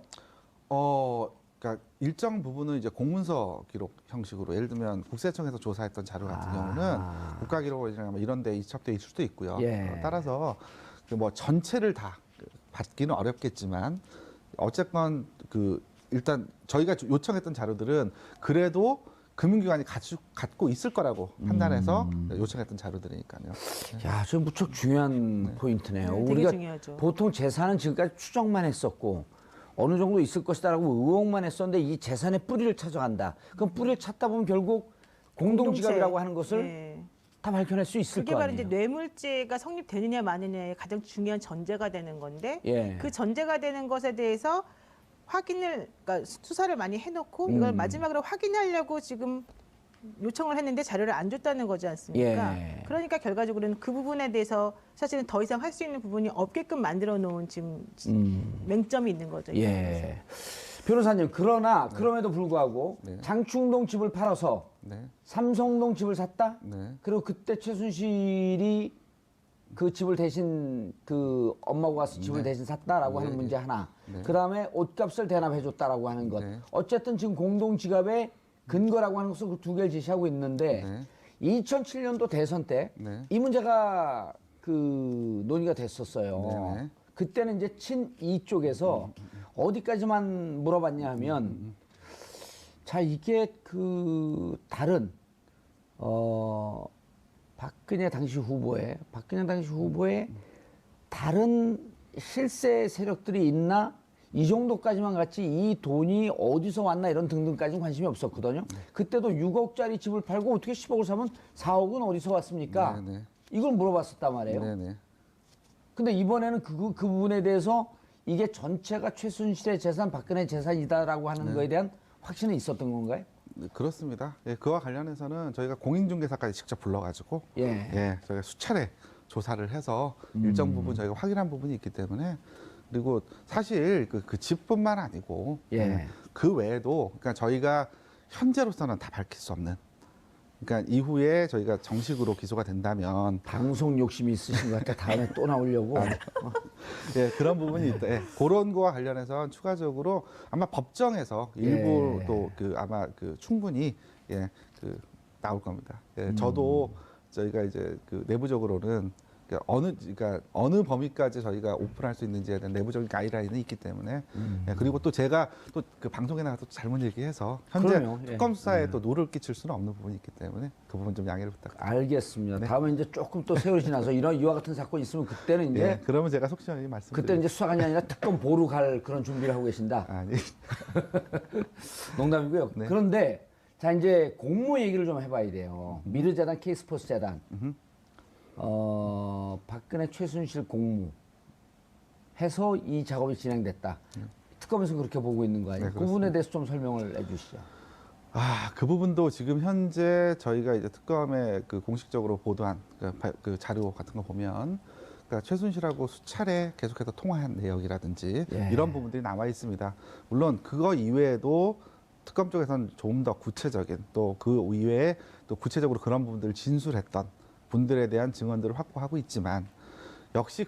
Speaker 2: 그러니까 일정 부분은 이제 공문서 기록 형식으로 예를 들면 국세청에서 조사했던 자료 같은 경우는 국가기록원이나 뭐 이런 데 이첩돼 있을 수도 있고요.
Speaker 1: 예.
Speaker 2: 따라서 그 뭐 전체를 다 받기는 어렵겠지만 어쨌건 그 일단 저희가 요청했던 자료들은 그래도 금융기관이 갖고 있을 거라고 판단해서 요청했던 자료들이니까요.
Speaker 1: 야, 저 무척 중요한 포인트네요.
Speaker 3: 되게
Speaker 1: 우리가
Speaker 3: 중요하죠.
Speaker 1: 보통 재산은 지금까지 추정만 했었고 어느 정도 있을 것이다라고 의혹만 했었는데 이 재산의 뿌리를 찾아간다. 그럼 뿌리를 찾다 보면 결국 공동지갑이라고 하는 것을
Speaker 3: 예.
Speaker 1: 다 밝혀낼 수 있을
Speaker 3: 그게
Speaker 1: 거
Speaker 3: 바로
Speaker 1: 아니에요.
Speaker 3: 이제 뇌물죄가 성립되느냐 마느냐의 가장 중요한 전제가 되는 건데
Speaker 1: 예.
Speaker 3: 그 전제가 되는 것에 대해서 그러니까 수사를 많이 해놓고 이걸 마지막으로 확인하려고 지금 요청을 했는데 자료를 안 줬다는 거지 않습니까?
Speaker 1: 예.
Speaker 3: 그러니까 결과적으로는 그 부분에 대해서 사실은 더 이상 할 수 있는 부분이 없게끔 만들어 놓은 지금 맹점이 있는 거죠. 이 상황에서.
Speaker 1: 예. 변호사님, 그러나 그럼에도 불구하고
Speaker 2: 네.
Speaker 1: 장충동 집을 팔아서
Speaker 2: 네.
Speaker 1: 삼성동 집을 샀다?
Speaker 2: 네.
Speaker 1: 그리고 그때 최순실이 그 집을 대신 그 엄마가 와서 집을 대신 샀다라고 하는 문제 하나.
Speaker 2: 네.
Speaker 1: 그다음에 옷값을 대납해줬다라고 하는 것.
Speaker 2: 네.
Speaker 1: 어쨌든 지금 공동지갑의 근거라고 하는 것을 그 두 개를 제시하고 있는데
Speaker 2: 네.
Speaker 1: 2007년도 대선 때 이
Speaker 2: 네.
Speaker 1: 문제가 그 논의가 됐었어요.
Speaker 2: 네네.
Speaker 1: 그때는 이제 친이 쪽에서 어디까지만 물어봤냐 하면 자 이게 그 다른 박근혜 당시 후보의 다른 실세 세력들이 있나 이 정도까지만 갔지 이 돈이 어디서 왔나 이런 등등까지는 관심이 없었거든요. 그때도 6억짜리 집을 팔고 어떻게 10억을 사면 4억은 어디서 왔습니까?
Speaker 2: 네네.
Speaker 1: 이걸 물어봤었단 말이에요.
Speaker 2: 네네.
Speaker 1: 근데 이번에는 그 부분에 대해서 이게 전체가 최순실의 재산, 박근혜 재산이다라고 하는 거에 대한 확신은 있었던 건가요?
Speaker 2: 네, 그렇습니다. 예, 그와 관련해서는 저희가 공인중개사까지 직접 불러가지고
Speaker 1: 예.
Speaker 2: 저희가 수차례 조사를 해서 일정 부분 저희가 확인한 부분이 있기 때문에 그리고 사실 그 집뿐만 아니고
Speaker 1: 예.
Speaker 2: 그 외에도 그러니까 저희가 현재로서는 다 밝힐 수 없는 그러니까 이후에 저희가 정식으로 기소가 된다면
Speaker 1: 방송 욕심이 있으신 것 같아. 다음에 또 나오려고.
Speaker 2: 예, 그런 부분이 있다. 예, 그런 거와 관련해서 추가적으로 아마 법정에서 일부
Speaker 1: 예.
Speaker 2: 또 그 아마 그 충분히 예, 그 나올 겁니다. 예, 저도 저희가 이제 그 내부적으로는 그러니까 어느 범위까지 저희가 오픈할 수 있는지에 대한 내부적인 가이드라인이 있기 때문에 예, 그리고 또 제가 또 그 방송에 나가서 또 잘못 얘기해서 현재
Speaker 1: 그럼요. 예.
Speaker 2: 특검 수사에 또 노를 끼칠 수는 없는 부분이 있기 때문에 그 부분 좀 양해를 부탁드립니다.
Speaker 1: 알겠습니다. 다음에 이제 조금 또 세월이 지나서 이와 같은 사건이 있으면 그때는 이제
Speaker 2: 예, 그러면 제가 속 시원히 말씀드릴게요.
Speaker 1: 그때 이제 수사관이 아니라 특검 보루 갈 그런 준비를 하고 계신다.
Speaker 2: 아니
Speaker 1: 농담이고요.
Speaker 2: 네.
Speaker 1: 그런데 자 이제 공모 얘기를 좀 해봐야 돼요. 미르재단, K스포츠 재단, 박근혜 최순실 공모 해서 이 작업이 진행됐다. 특검에서 그렇게 보고 있는 거 아니에요?
Speaker 2: 네,
Speaker 1: 그 부분에 대해서 좀 설명을 해주시죠.
Speaker 2: 그 부분도 지금 현재 저희가 이제 특검에 그 공식적으로 보도한 그 자료 같은 거 보면 그러니까 최순실하고 수차례 계속해서 통화한 내역이라든지
Speaker 1: 예.
Speaker 2: 이런 부분들이 남아 있습니다. 물론 그거 이외에도 특검 쪽에서는 좀 더 구체적인 또 그 이외에 또 구체적으로 그런 부분들을 진술했던 분들에 대한 증언들을 확보하고 있지만 역시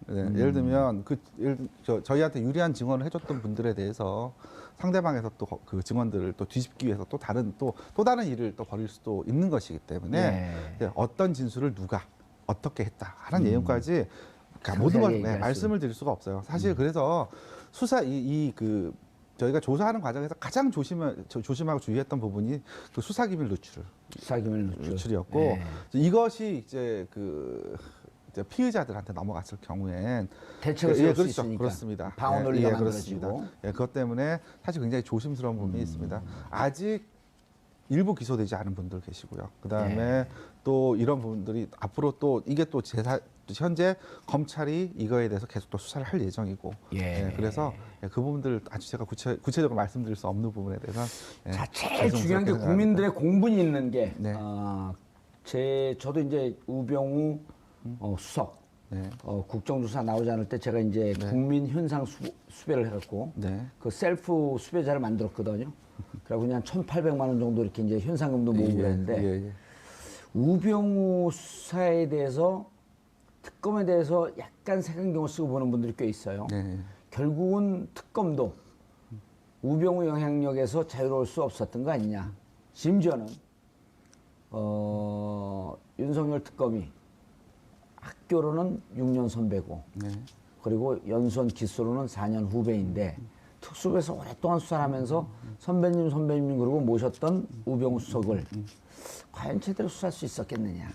Speaker 2: 예를 들면 저희한테 유리한 증언을 해줬던 분들에 대해서 상대방에서 또 그 증언들을 또 뒤집기 위해서 또 다른 일을 또 벌일 수도 있는 것이기 때문에 어떤 진술을 누가 어떻게 했다 하는 내용까지 그러니까 모든 걸 말씀을 드릴 수가 없어요. 사실 그래서 수사 그 저희가 조사하는 과정에서 가장 조심하고 주의했던 부분이 그 수사기밀 누출이었고 이것이 이제 이제 피의자들한테 넘어갔을 경우엔
Speaker 1: 대책을 세울 수
Speaker 2: 그렇죠.
Speaker 1: 있으니까.
Speaker 2: 그렇습니다.
Speaker 1: 방어 논리가
Speaker 2: 그렇습니다.
Speaker 1: 만들어지고.
Speaker 2: 그것 때문에 사실 굉장히 조심스러운 부분이 있습니다. 아직 일부 기소되지 않은 분들 계시고요. 그다음에 또 이런 부분들이 앞으로 또 이게 또 현재 검찰이 이거에 대해서 계속 또 수사를 할 예정이고 그래서 그 부분들 아주 제가 구체적으로 말씀드릴 수 없는 부분에 대해서
Speaker 1: 자 제일 중요한 게 국민들의 공분이 있는 게
Speaker 2: 네.
Speaker 1: 저도 이제 우병우 수석
Speaker 2: 네.
Speaker 1: 국정조사 나오지 않을 때 제가 이제 국민 현상 수배를 해갖고
Speaker 2: 네.
Speaker 1: 그 셀프 수배자를 만들었거든요. 그리고 그냥 1,800만 원 정도 이렇게 이제 현상금도 모으고 그랬는데 우병우 수사에 대해서 특검에 대해서 약간 색안경을 쓰고 보는 분들이 꽤 있어요.
Speaker 2: 네.
Speaker 1: 결국은 특검도 우병우 영향력에서 자유로울 수 없었던 거 아니냐. 심지어는 윤석열 특검이 학교로는 6년 선배고
Speaker 2: 네.
Speaker 1: 그리고 연수원 기수로는 4년 후배인데 특수부에서 오랫동안 수사를 하면서 선배님 그러고 모셨던 우병우 수석을 과연 제대로 수사할 수 있었겠느냐.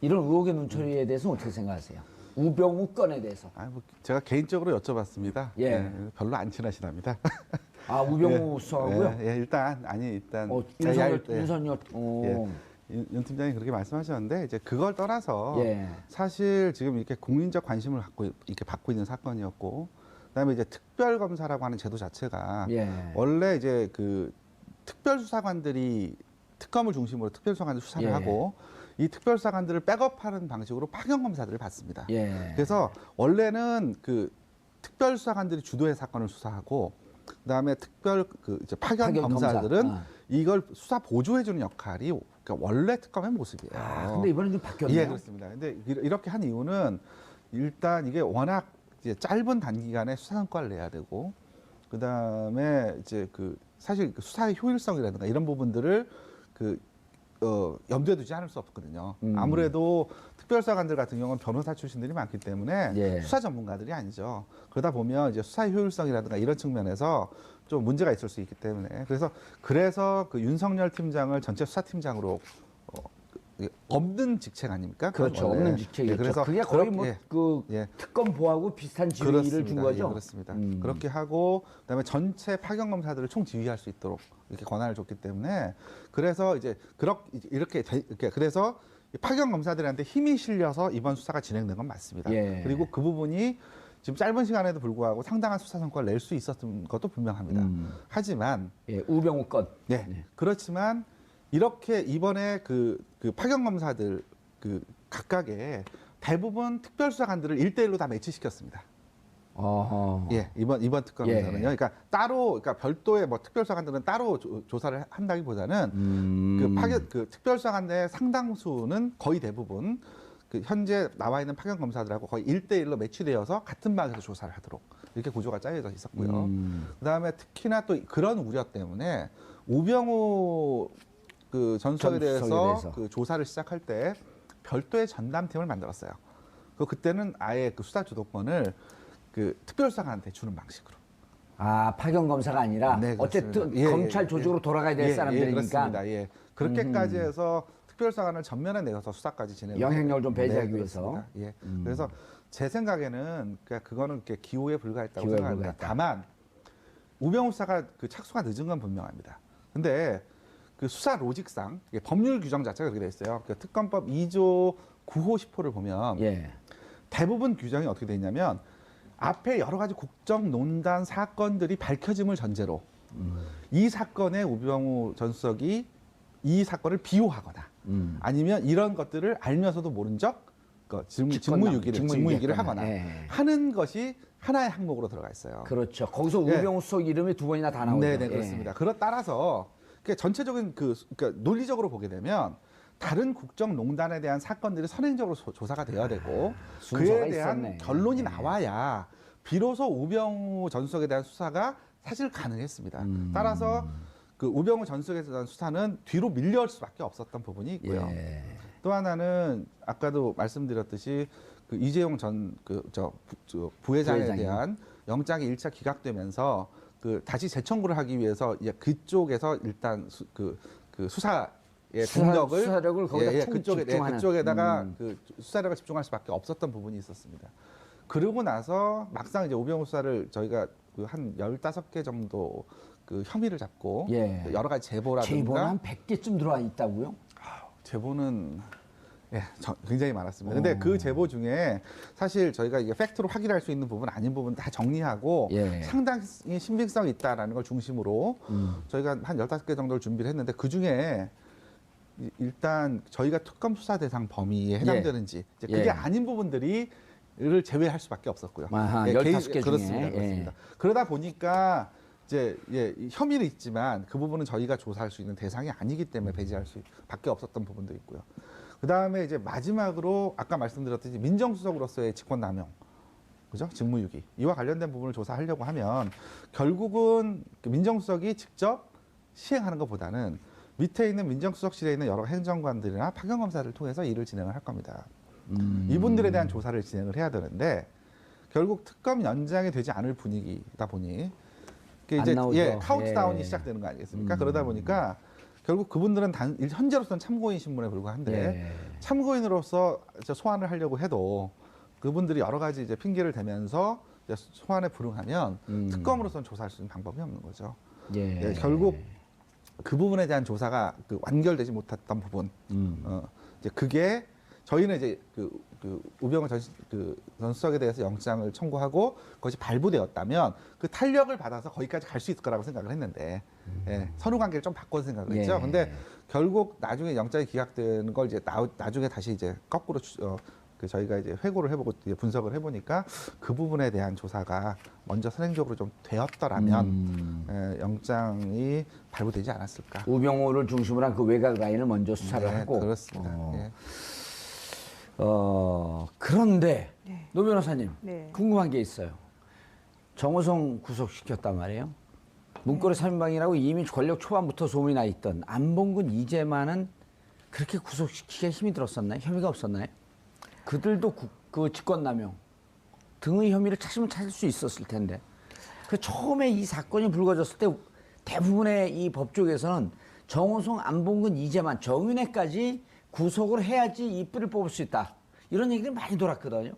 Speaker 1: 이런 의혹의 눈초리에 대해서는 어떻게 생각하세요? 우병우 건에 대해서.
Speaker 2: 뭐 제가 개인적으로 여쭤봤습니다.
Speaker 1: 예.
Speaker 2: 네, 별로 안 친하시답니다.
Speaker 1: 아, 우병우 수석하고요?
Speaker 2: 일단
Speaker 1: 윤선열.
Speaker 2: 윤 팀장이 그렇게 말씀하셨는데 이제 그걸 떠나서
Speaker 1: 예.
Speaker 2: 사실 지금 이렇게 국민적 관심을 이렇게 받고 있는 사건이었고, 그다음에 이제 특별검사라고 하는 제도 자체가 원래 이제 그 특별수사관들이 특검을 중심으로 특별수사관들 수사를 하고 이 특별수사관들을 백업하는 방식으로 파견검사들을 받습니다. 그래서 원래는 그 특별수사관들이 주도해 사건을 수사하고, 그다음에 이제 파견검사들은 이걸 수사 보조해주는 역할이 그러니까 원래 특검의 모습이에요.
Speaker 1: 근데 이번엔 좀 바뀌었네요.
Speaker 2: 예, 그렇습니다. 근데 이렇게 한 이유는 일단 이게 워낙 이제 짧은 단기간에 수사 성과를 내야 되고, 그다음에 이제 사실 수사의 효율성이라든가 이런 부분들을 염두에 두지 않을 수 없거든요. 아무래도 특별수사관들 같은 경우는 변호사 출신들이 많기 때문에 수사 전문가들이 아니죠. 그러다 보면 이제 수사의 효율성이라든가 이런 측면에서 좀 문제가 있을 수 있기 때문에 그래서 그 윤석열 팀장을 전체 수사팀장으로 없는 직책 아닙니까?
Speaker 1: 그렇죠.
Speaker 2: 원래.
Speaker 1: 없는 직책이죠.
Speaker 2: 그래서
Speaker 1: 그게 거의 특검 보하고 비슷한 지위를 준 거죠.
Speaker 2: 그렇습니다. 그렇게 하고 그다음에 전체 파견 검사들을 총 지휘할 수 있도록 이렇게 권한을 줬기 때문에 그래서 이제 그래서 파견 검사들한테 힘이 실려서 이번 수사가 진행된 건 맞습니다. 그리고 그 부분이 지금 짧은 시간에도 불구하고 상당한 수사 성과를 낼 수 있었던 것도 분명합니다. 하지만
Speaker 1: 우병우 건.
Speaker 2: 그렇지만 이렇게 이번에 그 파견 검사들 각각의 대부분 특별수사관들을 1대1로 다 매치시켰습니다. 이번 특검에서는요. 그러니까 별도의 특별수사관들은 따로 조사를 한다기보다는 특별수사관의 상당수는 거의 대부분 현재 나와 있는 파견 검사들하고 거의 1대1로 매치되어서 같은 방에서 조사를 하도록 이렇게 구조가 짜여져 있었고요. 그다음에 특히나 또 그런 우려 때문에 우병우 전 수석에 대해서 조사를 시작할 때 별도의 전담팀을 만들었어요. 그때는 아예 수사 주도권을 특별수사관한테 주는 방식으로.
Speaker 1: 파견 검사가 아니라 어쨌든 검찰 조직으로 돌아가야 될 사람들이니까.
Speaker 2: 그렇습니다. 그렇게까지 해서 특별수사관을 전면에 내어서 수사까지 진행.
Speaker 1: 영향력을 좀 배제하기 위해서.
Speaker 2: 그래서 제 생각에는 그거는 기호에 불과했다고 생각합니다. 다만 우병우 수사가 착수가 늦은 건 분명합니다. 근데 수사 로직상 법률 규정 자체가 그렇게 돼 있어요. 특검법 2조 9호 10호를 보면 대부분 규정이 어떻게 돼 있냐면 앞에 여러 가지 국정농단 사건들이 밝혀짐을 전제로 이 사건에 우병우 전 수석이 이 사건을 비호하거나 아니면 이런 것들을 알면서도 모른 적 직무유기를 하거나 하는 것이 하나의 항목으로 들어가 있어요.
Speaker 1: 그렇죠. 거기서 우병우 수석 이름이 두 번이나 다 나오죠.
Speaker 2: 네, 그렇습니다. 따라서 전체적인 그러니까 논리적으로 보게 되면 다른 국정농단에 대한 사건들이 선행적으로 조사가 돼야 되고 그에 대한 결론이 나와야 비로소 우병우 전 수석에 대한 수사가 사실 가능했습니다. 따라서 우병우 전 수석에 대한 수사는 뒤로 밀려올 수밖에 없었던 부분이 있고요. 또 하나는 아까도 말씀드렸듯이 이재용 전 부회장에 대한 영장이 1차 기각되면서 다시 재청구를 하기 위해서 그쪽에서 일단 수사의 동력을 그쪽에다가 수사력을 집중할 수밖에 없었던 부분이 있었습니다. 그러고 나서 막상 이제 우병우 수사를 저희가 한 15개 정도 혐의를 잡고 여러 가지 제보라든가
Speaker 1: 제보는 한 100개쯤 들어와 있다고요?
Speaker 2: 제보는 굉장히 많았습니다. 근데 그 제보 중에 사실 저희가 이게 팩트로 확인할 수 있는 부분 아닌 부분 다 정리하고 상당히 신빙성이 있다라는 걸 중심으로 저희가 한 15개 정도를 준비를 했는데 그 중에 일단 저희가 특검 수사 대상 범위에 해당되는지 이제 그게
Speaker 1: 예.
Speaker 2: 아닌 부분들을 제외할 수밖에 없었고요.
Speaker 1: 아하,
Speaker 2: 예,
Speaker 1: 15개 중에.
Speaker 2: 그렇습니다.
Speaker 1: 예.
Speaker 2: 그렇습니다. 그러다 보니까 이제 혐의는 있지만 그 부분은 저희가 조사할 수 있는 대상이 아니기 때문에 배제할 수밖에 없었던 부분도 있고요. 그 다음에 이제 마지막으로 아까 말씀드렸듯이 민정수석으로서의 직권남용, 그죠? 직무유기 이와 관련된 부분을 조사하려고 하면 결국은 그 민정수석이 직접 시행하는 것보다는 밑에 있는 민정수석실에 있는 여러 행정관들이나 파견검사를 통해서 일을 진행을 할 겁니다. 이분들에 대한 조사를 진행을 해야 되는데 결국 특검 연장이 되지 않을 분위기다 보니
Speaker 1: 안 나오죠.
Speaker 2: 카운트다운이
Speaker 1: 예.
Speaker 2: 시작되는 거 아니겠습니까? 그러다 보니까 결국 그분들은 현재로서는 참고인 신분에 불과한데
Speaker 1: 예.
Speaker 2: 참고인으로서 소환을 하려고 해도 그분들이 여러 가지 이제 핑계를 대면서 이제 소환에 불응하면 특검으로서는 조사할 수 있는 방법이 없는 거죠.
Speaker 1: 예.
Speaker 2: 예, 결국 그 부분에 대한 조사가 완결되지 못했던 부분, 이제 그게 저희는 이제 그 우병우 전 수석에 대해서 영장을 청구하고 그것이 발부되었다면 그 탄력을 받아서 거기까지 갈 수 있을 거라고 생각을 했는데 예, 선후 관계를 좀 바꿔서 생각을 했죠.
Speaker 1: 예.
Speaker 2: 근데 결국 나중에 영장이 기각되는 걸 이제 나중에 다시 이제 거꾸로 저희가 이제 회고를 해보고 이제 분석을 해보니까 그 부분에 대한 조사가 먼저 선행적으로 좀 되었더라면 영장이 발부되지 않았을까.
Speaker 1: 우병우를 중심으로 한 그 외곽 라인을 먼저 수사를
Speaker 2: 네,
Speaker 1: 하고.
Speaker 2: 그렇습니다. 예.
Speaker 1: 그런데
Speaker 3: 네.
Speaker 1: 노 변호사님
Speaker 3: 네.
Speaker 1: 궁금한 게 있어요. 정호성 구속시켰단 말이에요. 문고리 3인방이라고 이미 권력 초반부터 소문이 나 있던 안봉근 이재만은 그렇게 구속시키기가 힘이 들었었나요? 혐의가 없었나요? 그들도 그 직권남용 등의 혐의를 찾으면 찾을 수 있었을 텐데 그 처음에 이 사건이 불거졌을 때 대부분의 이 법조계에서는 정호성, 안봉근, 이재만, 정윤회까지 구속을 해야지 이 뿔을 뽑을 수 있다. 이런 얘기들이 많이 돌았거든요.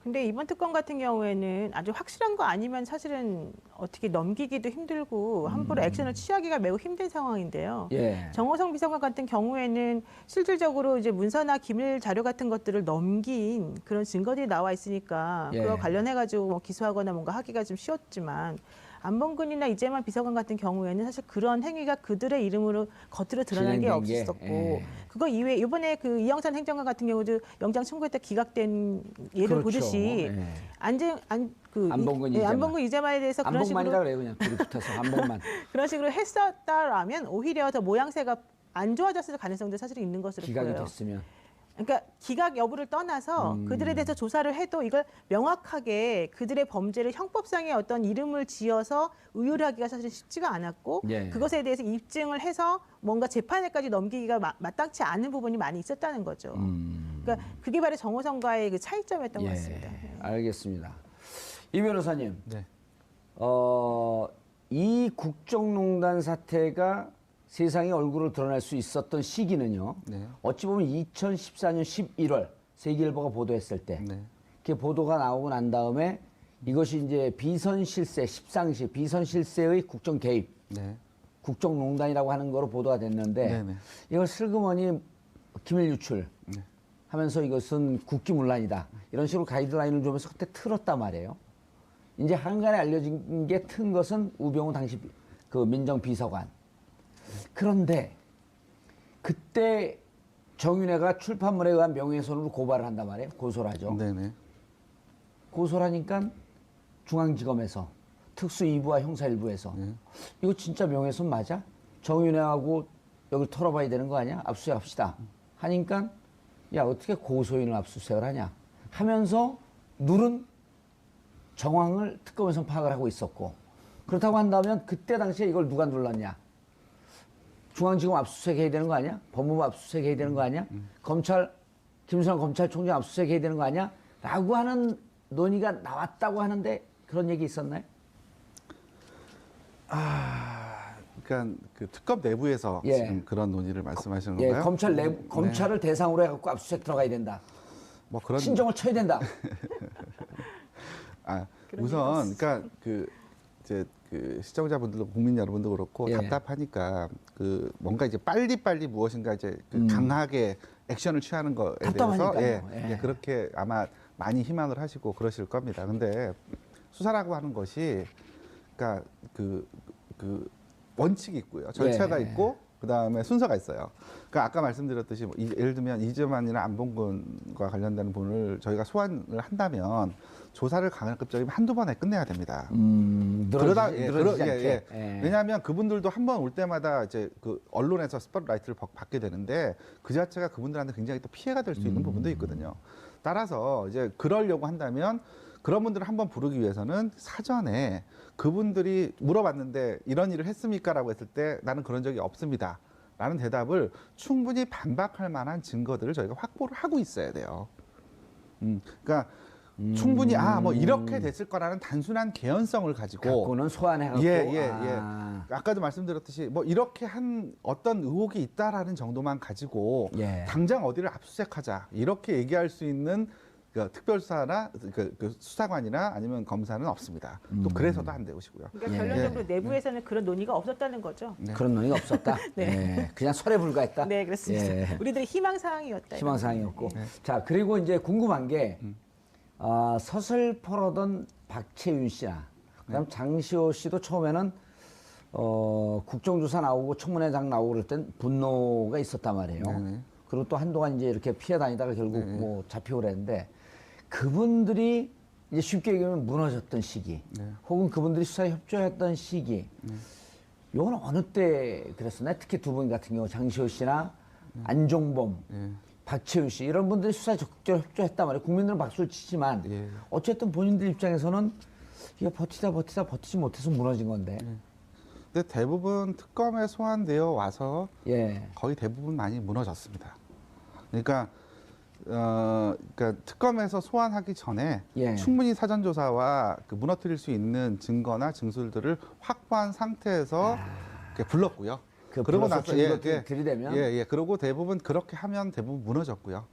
Speaker 3: 근데 이번 특검 같은 경우에는 아주 확실한 거 아니면 사실은 어떻게 넘기기도 힘들고 함부로 액션을 취하기가 매우 힘든 상황인데요.
Speaker 1: 예.
Speaker 3: 정호성 비서관 같은 경우에는 실질적으로 이제 문서나 기밀 자료 같은 것들을 넘긴 그런 증거들이 나와 있으니까
Speaker 1: 예.
Speaker 3: 그거 관련해 가지고 뭐 기소하거나 뭔가 하기가 좀 쉬웠지만 안봉근이나 이재만 비서관 같은 경우에는 사실 그런 행위가 그들의 이름으로 겉으로 드러난 게
Speaker 1: 진행된 게,
Speaker 3: 없었고
Speaker 1: 예.
Speaker 3: 그거 이외에 이번에 그 이영찬 행정관 같은 경우도 영장 청구했다 기각된 예를
Speaker 1: 그렇죠.
Speaker 3: 보듯이
Speaker 1: 예.
Speaker 3: 안봉근 이재만에 대해서 그런
Speaker 1: 안봉만이라
Speaker 3: 식으로
Speaker 1: 그래요. 그냥 둘이 붙어서 안봉만.
Speaker 3: 그런 식으로 했었다라면 오히려 더 모양새가 안 좋아졌을 가능성도 사실 있는 것으로
Speaker 1: 기각이
Speaker 3: 보여요.
Speaker 1: 됐으면.
Speaker 3: 그러니까 기각 여부를 떠나서 그들에 대해서 조사를 해도 이걸 명확하게 그들의 범죄를 형법상의 어떤 이름을 지어서 의율하기가 사실 쉽지가 않았고
Speaker 1: 예.
Speaker 3: 그것에 대해서 입증을 해서 뭔가 재판에까지 넘기기가 마땅치 않은 부분이 많이 있었다는 거죠. 그러니까 그게 바로 정호성과의 그 차이점이었던 것 같습니다.
Speaker 1: 알겠습니다. 이 변호사님,
Speaker 2: 네.
Speaker 1: 이 국정농단 사태가 세상에 얼굴을 드러낼 수 있었던 시기는요.
Speaker 2: 네.
Speaker 1: 어찌 보면 2014년 11월 세계일보가 보도했을 때,
Speaker 2: 네.
Speaker 1: 그 보도가 나오고 난 다음에 이것이 이제 비선실세, 십상시 비선실세의 국정 개입,
Speaker 2: 네.
Speaker 1: 국정농단이라고 하는 거로 보도가 됐는데
Speaker 2: 네, 네.
Speaker 1: 이걸 슬그머니 기밀 유출
Speaker 2: 네.
Speaker 1: 하면서 이것은 국기문란이다. 이런 식으로 가이드라인을 주면서 그때 틀었단 말이에요. 이제 한간에 알려진 게 튼 것은 우병우 당시 그 민정비서관. 그런데 그때 정윤회가 출판물에 의한 명예훼손으로 고발을 한단 말이에요. 고소를 하죠.
Speaker 2: 네네.
Speaker 1: 고소를 하니까 중앙지검에서 특수 2부와 형사 1부에서 이거 진짜 명예훼손 맞아? 정윤회하고 여기 털어봐야 되는 거 아니야? 압수수색합시다. 하니까 야 어떻게 고소인을 압수수색을 하냐 하면서 누른 정황을 특검에서 파악을 하고 있었고 그렇다고 한다면 그때 당시에 이걸 누가 눌렀냐? 중앙지검 압수수색 해야 되는 거 아니야? 법무부 압수수색 해야 되는 거 아니야? 검찰, 김수남 검찰총장 압수수색 해야 되는 거 아니야? 라고 하는 논의가 나왔다고 하는데 그런 얘기 있었나요?
Speaker 2: 그러니까 그 특검 내부에서
Speaker 1: 예.
Speaker 2: 지금 그런 논의를 말씀하시는
Speaker 1: 예,
Speaker 2: 건가요?
Speaker 1: 검찰을 대상으로 해갖고 압수수색 들어가야 된다.
Speaker 2: 뭐 그런
Speaker 1: 신정을 쳐야 된다.
Speaker 2: 우선 그러니까 이제 그 시청자분들도 국민 여러분도 그렇고
Speaker 1: 예.
Speaker 2: 답답하니까 그 뭔가 이제 빨리 무엇인가 이제 그 강하게 액션을 취하는 거에 대해서
Speaker 1: 답답하니까요. 예.
Speaker 2: 그렇게 아마 많이 희망을 하시고 그러실 겁니다. 근데 수사라고 하는 것이 그러니까 그 원칙이 있고요. 절차가
Speaker 1: 예.
Speaker 2: 있고 그다음에 순서가 있어요. 그러니까 아까 말씀드렸듯이 예를 들면 이재만이나 안봉근과 관련된 분을 저희가 소환을 한다면 조사를 강력급적이면 한두 번에 끝내야 됩니다.
Speaker 1: 늘어지지 않게. 예.
Speaker 2: 왜냐하면 그분들도 한 번 올 때마다 이제 그 언론에서 스포트라이트를 받게 되는데 그 자체가 그분들한테 굉장히 또 피해가 될 수 있는 부분도 있거든요. 따라서 이제 그러려고 한다면 그런 분들을 한번 부르기 위해서는 사전에 그분들이 물어봤는데 이런 일을 했습니까라고 했을 때 나는 그런 적이 없습니다. 라는 대답을 충분히 반박할 만한 증거들을 저희가 확보를 하고 있어야 돼요. 그러니까 충분히 뭐 이렇게 됐을 거라는 단순한 개연성을 가지고
Speaker 1: 갖고는 소환해갖고
Speaker 2: 예. 아까도 말씀드렸듯이 뭐 이렇게 한 어떤 의혹이 있다라는 정도만 가지고
Speaker 1: 예.
Speaker 2: 당장 어디를 압수수색하자 이렇게 얘기할 수 있는 그 특별수사나 그 수사관이나 아니면 검사는 없습니다. 또 그래서도 안 되고시고요.
Speaker 3: 그러니까 결론적으로 내부에서는 그런 논의가 없었다는 거죠.
Speaker 1: 그런 논의가 없었다.
Speaker 3: 네.
Speaker 1: 예. 그냥 설에 불과했다.
Speaker 3: 네, 그렇습니다.
Speaker 1: 예.
Speaker 3: 우리들의 희망사항이었다.
Speaker 1: 희망사항이었고.
Speaker 3: 네.
Speaker 1: 자, 그리고 이제 궁금한 게 서슬퍼러던 박채윤 씨나 그다음 장시호 씨도 처음에는 국정조사 나오고 청문회장 나오고 그럴 땐 분노가 있었단 말이에요.
Speaker 2: 네네.
Speaker 1: 그리고 또 한동안 이제 이렇게 피해 다니다가 결국 뭐 잡히고 그랬는데 그분들이 이제 쉽게 얘기하면 무너졌던 시기 혹은 그분들이 수사에 협조했던 시기 요건 어느 때 그랬었나요? 특히 두 분 같은 경우 장시호 씨나 안종범 박채윤 씨 이런 분들이 수사에 적극적으로 협조했단 말이에요. 국민들은 박수를 치지만 어쨌든 본인들 입장에서는 이게 버티지 못해서 무너진 건데.
Speaker 2: 근데 대부분 특검에 소환되어 와서
Speaker 1: 예.
Speaker 2: 거의 대부분 많이 무너졌습니다. 그러니까 특검에서 소환하기 전에
Speaker 1: 예.
Speaker 2: 충분히 사전 조사와 그 무너뜨릴 수 있는 증거나 증술들을 확보한 상태에서 이렇게 불렀고요.
Speaker 1: 그러고 나서 들이대면
Speaker 2: 그리고 대부분 그렇게 하면 대부분 무너졌고요.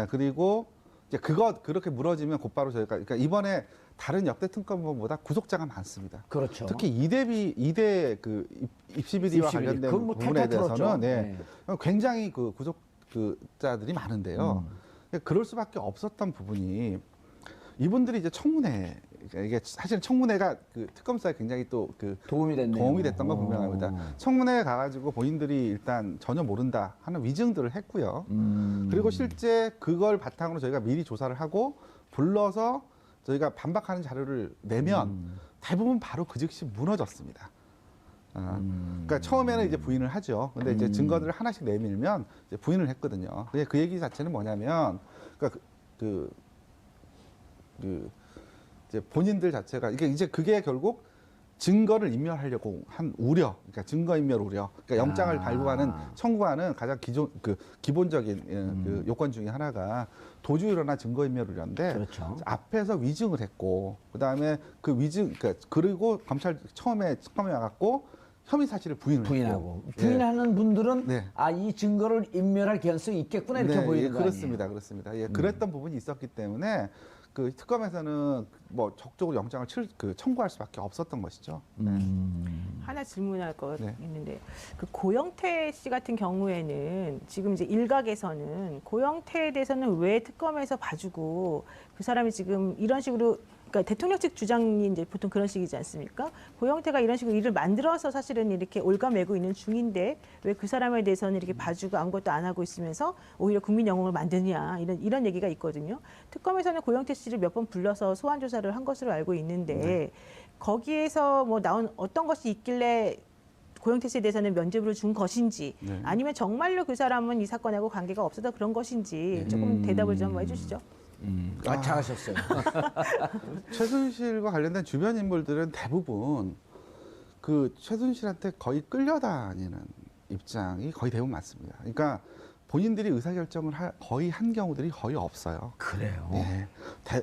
Speaker 2: 그리고 이제 그렇게 무너지면 곧바로 저희가 그러니까 이번에 다른 역대 특검보다 구속자가 많습니다.
Speaker 1: 그렇죠.
Speaker 2: 특히 이대 그 입시 비리와 관련된
Speaker 1: 그건 뭐
Speaker 2: 부분에
Speaker 1: 탈탈 털었죠.
Speaker 2: 대해서는 굉장히 그 구속자들이 많은데요. 그럴 수밖에 없었던 부분이 이분들이 이제 청문회 이게 사실 청문회가 그 특검 수사에 굉장히 또 그
Speaker 1: 도움이 됐던
Speaker 2: 건 분명합니다. 청문회에 가가지고 본인들이 일단 전혀 모른다 하는 위증들을 했고요. 그리고 실제 그걸 바탕으로 저희가 미리 조사를 하고 불러서 저희가 반박하는 자료를 내면 대부분 바로 그 즉시 무너졌습니다. 그러니까 처음에는 이제 부인을 하죠. 근데 이제 증거들을 하나씩 내밀면 이제 부인을 했거든요. 근데 그 얘기 자체는 뭐냐면, 그러니까 이제 본인들 자체가 이제 그게 결국 증거를 인멸하려고 한 우려, 그러니까 증거 인멸 우려, 그러니까 영장을 발부하는 청구하는 가장 기본적인 그 요건 중에 하나가 도주 우려나 증거 인멸 우려인데
Speaker 1: 그렇죠.
Speaker 2: 앞에서 위증을 했고 그다음에 그 위증, 그리고 검찰 처음에 특검에 와갖고 혐의 사실을 부인하고
Speaker 1: 부인하는 분들은
Speaker 2: 네.
Speaker 1: 이 증거를 인멸할 개연성이 있겠구나 이렇게 보이는 거
Speaker 2: 그렇습니다. 그렇습니다. 예, 그랬던 부분이 있었기 때문에 그 특검에서는 뭐 적극적으로 영장을 청구할 수밖에 없었던 것이죠.
Speaker 3: 하나 질문할 거
Speaker 2: 네.
Speaker 3: 있는데 그 고영태 씨 같은 경우에는 지금 이제 일각에서는 고영태에 대해서는 왜 특검에서 봐주고 그 사람이 지금 이런 식으로 그러니까 대통령 측 주장이 이제 보통 그런 식이지 않습니까? 고영태가 이런 식으로 일을 만들어서 사실은 이렇게 올가매고 있는 중인데 왜 그 사람에 대해서는 이렇게 봐주고 아무것도 안 하고 있으면서 오히려 국민 영웅을 만드냐 이런 얘기가 있거든요. 특검에서는 고영태 씨를 몇 번 불러서 소환 조사를 한 것으로 알고 있는데 거기에서 뭐 나온 어떤 것이 있길래 고영태 씨에 대해서는 면죄부를 준 것인지 아니면 정말로 그 사람은 이 사건하고 관계가 없어서 그런 것인지 조금 대답을 좀 해주시죠.
Speaker 1: 잘하셨어요.
Speaker 2: 최순실과 관련된 주변 인물들은 대부분 그 최순실한테 거의 끌려다니는 입장이 거의 대부분 맞습니다. 그러니까 본인들이 의사결정을 거의 한 경우들이 거의 없어요.
Speaker 1: 그래요.
Speaker 2: 네.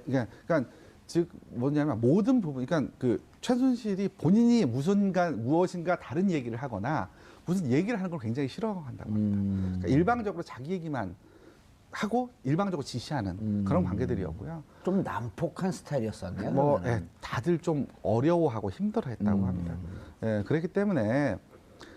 Speaker 2: 그러니까 즉 뭐냐면 모든 부분, 그러니까 그 최순실이 본인이 무엇인가 다른 얘기를 하거나 무슨 얘기를 하는 걸 굉장히 싫어한다고 합니다. 그러니까 일방적으로 자기 얘기만 하고 일방적으로 지시하는 그런 관계들이었고요.
Speaker 1: 좀 난폭한 스타일이었었네요.
Speaker 2: 뭐 다들 좀 어려워하고 힘들어했다고 합니다. 그렇기 때문에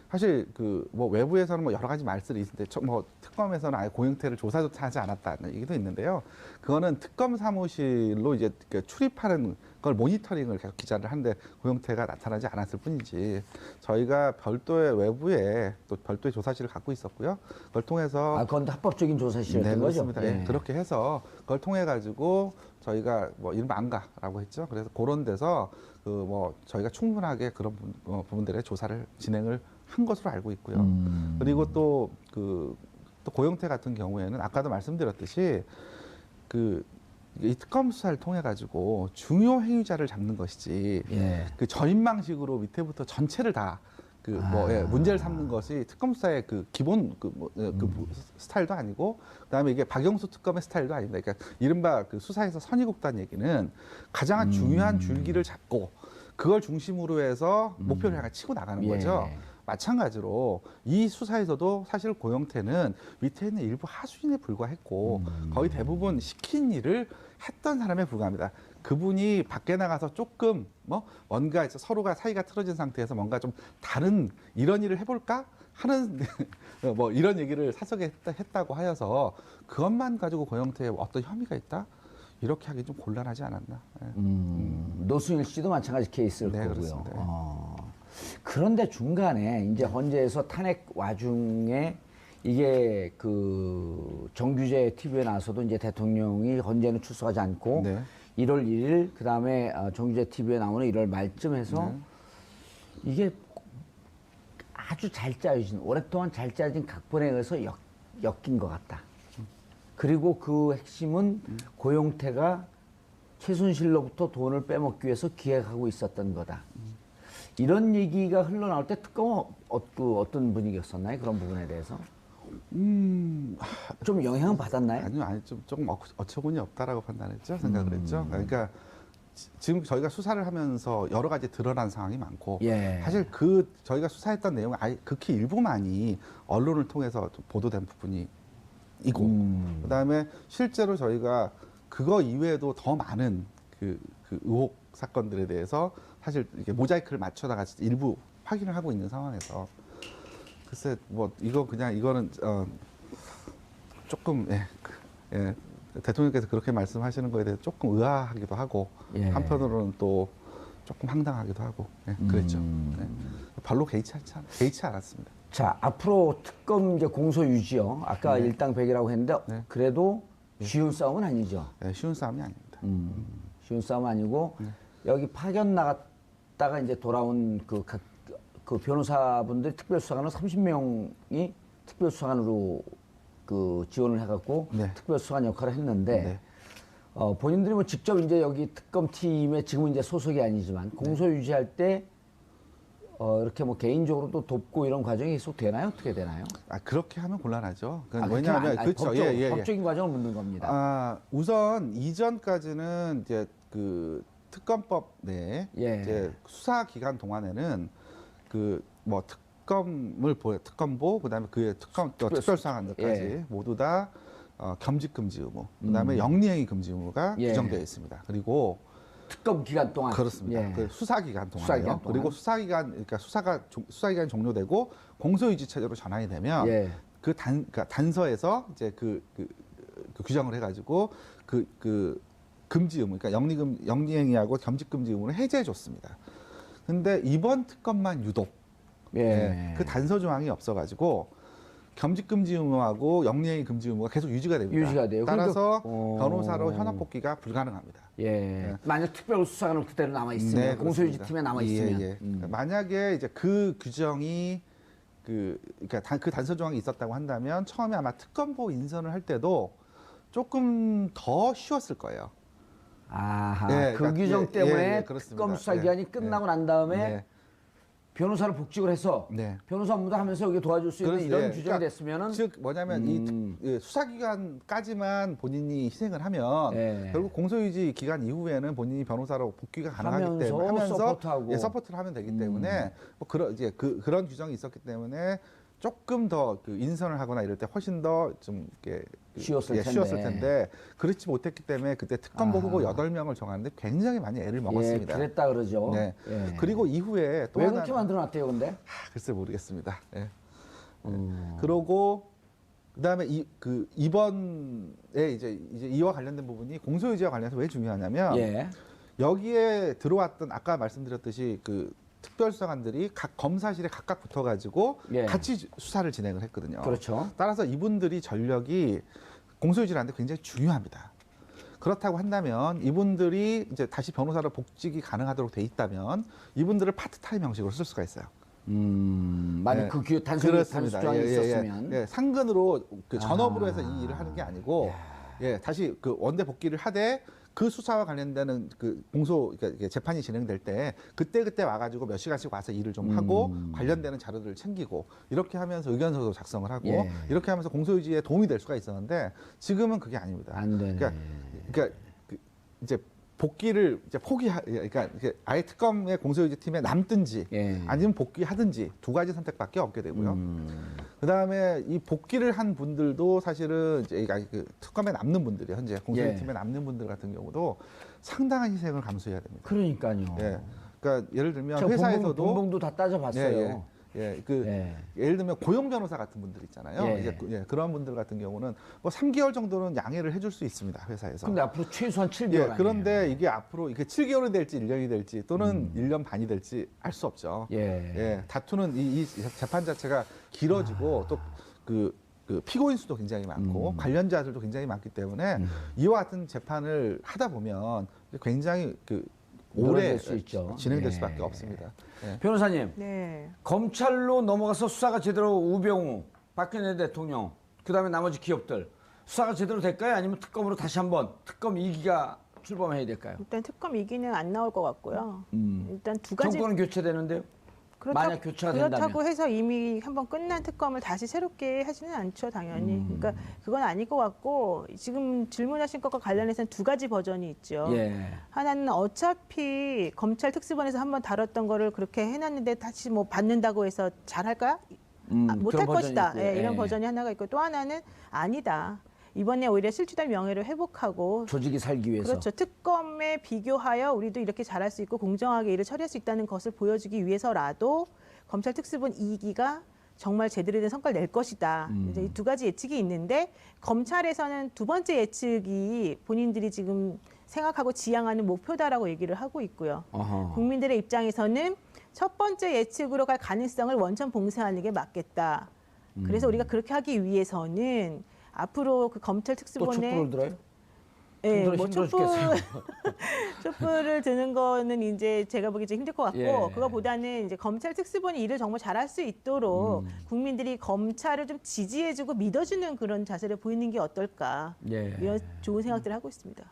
Speaker 2: 사실 그 뭐 외부에서는 뭐 여러 가지 말들이 있는데 뭐 특검에서는 아예 고영태를 조사조차 하지 않았다는 얘기도 있는데요. 그거는 특검 사무실로 이제 출입하는 걸 모니터링을 계속 기자를 하는데 고영태가 나타나지 않았을 뿐이지 저희가 별도의 외부에 또 별도의 조사실을 갖고 있었고요. 그걸 통해서
Speaker 1: 그건 합법적인 조사실이었던
Speaker 2: 네,
Speaker 1: 거죠?
Speaker 2: 그렇습니다. 예, 그렇게 해서 그걸 통해 가지고 저희가 뭐 이른바 안가라고 했죠. 그래서 그런 데서 그 뭐 저희가 충분하게 그런 부분들의 조사를 진행을 한 것으로 알고 있고요. 그리고 또 또 고영태 같은 경우에는 아까도 말씀드렸듯이 이 특검 수사를 통해 가지고 중요 행위자를 잡는 것이지
Speaker 1: 예.
Speaker 2: 그 전인망식으로 밑에부터 전체를 다 문제를 삼는 것이 특검 수사의 그 기본 스타일도 아니고 그다음에 이게 박영수 특검의 스타일도 아닙니다. 그러니까 이른바 그 수사에서 선의 굽다는 얘기는 가장 중요한 줄기를 잡고 그걸 중심으로 해서 목표를 향해 치고 나가는 거죠. 마찬가지로 이 수사에서도 사실 고영태는 밑에 있는 일부 하수인에 불과했고 거의 대부분 시킨 일을 했던 사람에 불과합니다. 그분이 밖에 나가서 조금 뭔가 서로가 사이가 틀어진 상태에서 뭔가 좀 다른 이런 일을 해볼까 하는 뭐 이런 얘기를 사석에 했다고 하여서 그것만 가지고 고영태에 어떤 혐의가 있다? 이렇게 하기 좀 곤란하지 않았나.
Speaker 1: 노승일 씨도 마찬가지 케이스일
Speaker 2: 네,
Speaker 1: 거고요.
Speaker 2: 그렇습니다.
Speaker 1: 그런데 중간에 이제 헌재에서 탄핵 와중에 이게 그 정규제 TV에 나와서도 이제 대통령이 헌재는 출석하지 않고
Speaker 2: 네.
Speaker 1: 1월 1일 그다음에 정규제 TV에 나오는 1월 말쯤 해서 이게 아주 잘 짜여진 오랫동안 잘 짜여진 각본에 의해서 엮인 것 같다. 그리고 그 핵심은 고영태가 최순실로부터 돈을 빼먹기 위해서 기획하고 있었던 거다. 이런 얘기가 흘러나올 때 특검은 어떤 분위기였었나요? 그런 부분에 대해서? 좀 영향은 받았나요?
Speaker 2: 아니요, 조금 어처구니 없다라고 판단했죠. 생각을 했죠. 그러니까 지금 저희가 수사를 하면서 여러 가지 드러난 상황이 많고
Speaker 1: 예.
Speaker 2: 사실 저희가 수사했던 내용은 극히 일부만이 언론을 통해서 좀 보도된 부분이 있고 그다음에 실제로 저희가 그거 이외에도 더 많은 그 의혹 사건들에 대해서 사실 이렇게 모자이크를 맞춰다가 일부 확인을 하고 있는 상황에서 글쎄 이거는 조금 대통령께서 그렇게 말씀하시는 거에 대해서 조금 의아하기도 하고 한편으로는 또 조금 황당하기도 하고 그랬죠. 별로 개의치 않았습니다.
Speaker 1: 자, 앞으로 특검 이제 공소 유지요. 아까 일당백이라고 했는데 그래도 쉬운 싸움은 아니죠.
Speaker 2: 네, 쉬운 싸움이 아닙니다.
Speaker 1: 쉬운 싸움 아니고 여기 파견 나갔다가 이제 돌아온 그 변호사분들 특별수사관으로 30명이 특별수사관으로 그 지원을 해갖고 특별수사관 역할을 했는데 본인들이 뭐 직접 이제 여기 특검팀에 지금은 이제 소속이 아니지만 공소 유지할 때 이렇게 뭐 개인적으로 또 돕고 이런 과정이 계속 되나요? 어떻게 되나요?
Speaker 2: 그렇게 하면 곤란하죠. 왜냐하면 그렇죠.
Speaker 1: 법적인 과정을 묻는 겁니다.
Speaker 2: 우선 이전까지는 이제 그 특검법 내에 이제 수사 기간 동안에는 그 뭐 특검보 그다음에 그의 특별수사관들까지 모두 다 겸직 금지 의무, 그다음에 영리행위 금지 의무가 규정되어 있습니다. 그리고
Speaker 1: 특검 기간 동안
Speaker 2: 그렇습니다. 그 수사 기간 동안요. 그리고 수사 기간이 종료되고 공소유지 체제로 전환이 되면 그러니까 단서에서 이제 그 규정을 해가지고 그 금지 의무, 그러니까 영리행위하고 겸직 금지 의무를 해제해 줬습니다. 근데 이번 특검만 유독 그 단서 조항이 없어가지고 겸직 금지 의무하고 영리행위 금지 의무가 계속 유지가 됩니다.
Speaker 1: 유지가 돼요.
Speaker 2: 따라서 변호사로 현업 복귀가 불가능합니다.
Speaker 1: 만약 특별수사관으로 그대로 남아 있으면 공소유지 팀에 남아 있으면
Speaker 2: 만약에 이제 그 규정이 그러니까 그 단서 조항이 있었다고 한다면 처음에 아마 특검보 인선을 할 때도 조금 더 쉬웠을 거예요.
Speaker 1: 그 규정 때문에 특검 수사 기간이 끝나고 난 다음에 변호사를 복직을 해서 변호사 업무도 하면서 여기 도와줄 수 있는 이런 규정이 됐으면은
Speaker 2: 즉 뭐냐면 이 수사 기간까지만 본인이 희생을 하면 결국 공소유지 기간 이후에는 본인이 변호사로 복귀가 가능하기 때문에 하면서 서포트를 하면 되기 때문에 뭐 그런 규정이 있었기 때문에 조금 더 그 인선을 하거나 이럴 때 훨씬 더 좀 이렇게
Speaker 1: 쉬웠을
Speaker 2: 쉬웠을
Speaker 1: 텐데.
Speaker 2: 텐데 그렇지 못했기 때문에 그때 특검보 후보 8명을 정하는데 굉장히 많이 애를 먹었습니다.
Speaker 1: 예, 그랬다 그러죠.
Speaker 2: 네.
Speaker 1: 예.
Speaker 2: 그리고 이후에 또
Speaker 1: 왜
Speaker 2: 하나
Speaker 1: 그렇게 만들어놨대요, 근데?
Speaker 2: 글쎄 모르겠습니다. 예. 그러고 그다음에 이번에 이제 이와 관련된 부분이 공소유지와 관련해서 왜 중요하냐면
Speaker 1: 예.
Speaker 2: 여기에 들어왔던 아까 말씀드렸듯이 그 특별수사관들이 각 검사실에 각각 붙어가지고
Speaker 1: 예.
Speaker 2: 같이 수사를 진행을 했거든요.
Speaker 1: 그렇죠.
Speaker 2: 따라서 이분들이 전력이 공소유지라는데 굉장히 중요합니다. 그렇다고 한다면 이분들이 이제 다시 변호사로 복직이 가능하도록 돼 있다면 이분들을 파트타임 형식으로 쓸 수가 있어요.
Speaker 1: 만약
Speaker 2: 네.
Speaker 1: 그 단수 조항이 있었으면.
Speaker 2: 예, 상근으로 그 전업으로 해서 이 일을 하는 게 아니고 예, 다시 그 원대 복귀를 하되 그 수사와 관련되는 그 그러니까 이게 재판이 진행될 때 그때 와가지고 몇 시간씩 와서 일을 좀 하고 관련되는 자료들을 챙기고 이렇게 하면서 의견서도 작성을 하고
Speaker 1: 예.
Speaker 2: 이렇게 하면서 공소유지에 도움이 될 수가 있었는데 지금은 그게 아닙니다.
Speaker 1: 안 되네.
Speaker 2: 그러니까 이제 복귀를 이제 그러니까 이게 아예 특검의 공소유지 팀에 남든지
Speaker 1: 예.
Speaker 2: 아니면 복귀하든지 두 가지 선택밖에 없게 되고요. 그다음에 이 복귀를 한 분들도 사실은 이제 그 특검에 남는 분들이 현재 공소유지
Speaker 1: 예.
Speaker 2: 팀에 남는 분들 같은 경우도 상당한 희생을 감수해야 됩니다.
Speaker 1: 그러니까요.
Speaker 2: 예. 그러니까 예를 들면
Speaker 1: 저
Speaker 2: 회사에서도
Speaker 1: 본봉도 다 따져봤어요.
Speaker 2: 예를 들면 고용 변호사 같은 분들 있잖아요.
Speaker 1: 예.
Speaker 2: 이제 그런 분들 같은 경우는 뭐 3개월 정도는 양해를 해줄 수 있습니다. 회사에서.
Speaker 1: 근데 앞으로 최소한 7개월
Speaker 2: 예,
Speaker 1: 아니에요?
Speaker 2: 그런데 이게 앞으로 이게 7개월이 될지 1년이 될지 또는 1년 반이 될지 알 수 없죠.
Speaker 1: 예.
Speaker 2: 다투는 이 재판 자체가 길어지고 또 그 피고인 수도 굉장히 많고 관련자들도 굉장히 많기 때문에 이와 같은 재판을 하다 보면 굉장히 오래
Speaker 1: 늘어질 수 있죠.
Speaker 2: 진행될
Speaker 1: 예.
Speaker 2: 수밖에 없습니다. 예.
Speaker 1: 변호사님,
Speaker 3: 네.
Speaker 1: 검찰로 넘어가서 수사가 제대로 우병우, 박근혜 대통령, 그다음에 나머지 기업들 수사가 제대로 될까요? 아니면 특검으로 다시 한번 특검 2기가 출범해야 될까요?
Speaker 3: 일단 특검 2기는 안 나올 것 같고요. 일단 두 가지
Speaker 1: 정권은 교체되는데요? 만약 교체가 된다면.
Speaker 3: 그렇다고 해서 이미 한번 끝난 특검을 다시 새롭게 하지는 않죠, 당연히. 그러니까 그건 아닐 것 같고 지금 질문하신 것과 관련해서는 두 가지 버전이 있죠.
Speaker 1: 예.
Speaker 3: 하나는 어차피 검찰 특수본에서 한번 다뤘던 거를 그렇게 해놨는데 다시 뭐 받는다고 해서 잘할까요? 못할
Speaker 1: 그런
Speaker 3: 것이다.
Speaker 1: 버전이 있고요.
Speaker 3: 이런
Speaker 1: 예.
Speaker 3: 버전이 하나가 있고 또 하나는 아니다. 이번에 오히려 실추된 명예를 회복하고
Speaker 1: 조직이 살기 위해서.
Speaker 3: 그렇죠. 특검에 비교하여 우리도 이렇게 잘할 수 있고 공정하게 일을 처리할 수 있다는 것을 보여주기 위해서라도 검찰 특수본 2기가 정말 제대로 된 성과를 낼 것이다. 이제 이 두 가지 예측이 있는데 검찰에서는 두 번째 예측이 본인들이 지금 생각하고 지향하는 목표다라고 얘기를 하고 있고요.
Speaker 1: 어허.
Speaker 3: 국민들의 입장에서는 첫 번째 예측으로 갈 가능성을 원천 봉쇄하는 게 맞겠다. 그래서 우리가 그렇게 하기 위해서는 앞으로 그 검찰
Speaker 1: 또
Speaker 3: 특수본에
Speaker 1: 촛불을 들어요?
Speaker 3: 예,
Speaker 1: 힘들어
Speaker 3: 뭐
Speaker 1: 죽겠어요.
Speaker 3: 촛불을 드는 거는 이제 제가 보기 좀 힘들 것 같고
Speaker 1: 예.
Speaker 3: 그거보다는 이제 검찰 특수본이 일을 정말 잘할 수 있도록 국민들이 검찰을 좀 지지해주고 믿어주는 그런 자세를 보이는 게 어떨까
Speaker 1: 예.
Speaker 3: 이런 좋은 생각들을 하고 있습니다.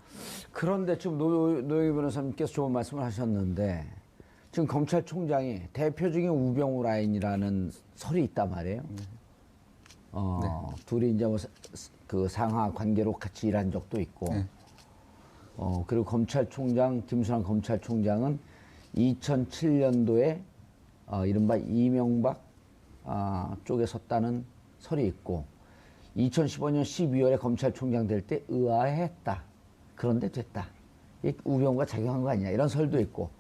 Speaker 1: 그런데 지금 노영희 변호사님께서 좋은 말씀을 하셨는데 지금 검찰총장이 대표적인 우병우 라인이라는 설이 있단 말이에요. 둘이 이제 뭐 그 상하 관계로 같이 일한 적도 있고,
Speaker 2: 네.
Speaker 1: 그리고 검찰총장 김순환 검찰총장은 2007년도에 이른바 이명박 쪽에 섰다는 설이 있고, 2015년 12월에 검찰총장 될 때 의아해했다. 그런데 됐다. 이 우병우가 작용한 거 아니냐 이런 설도 있고,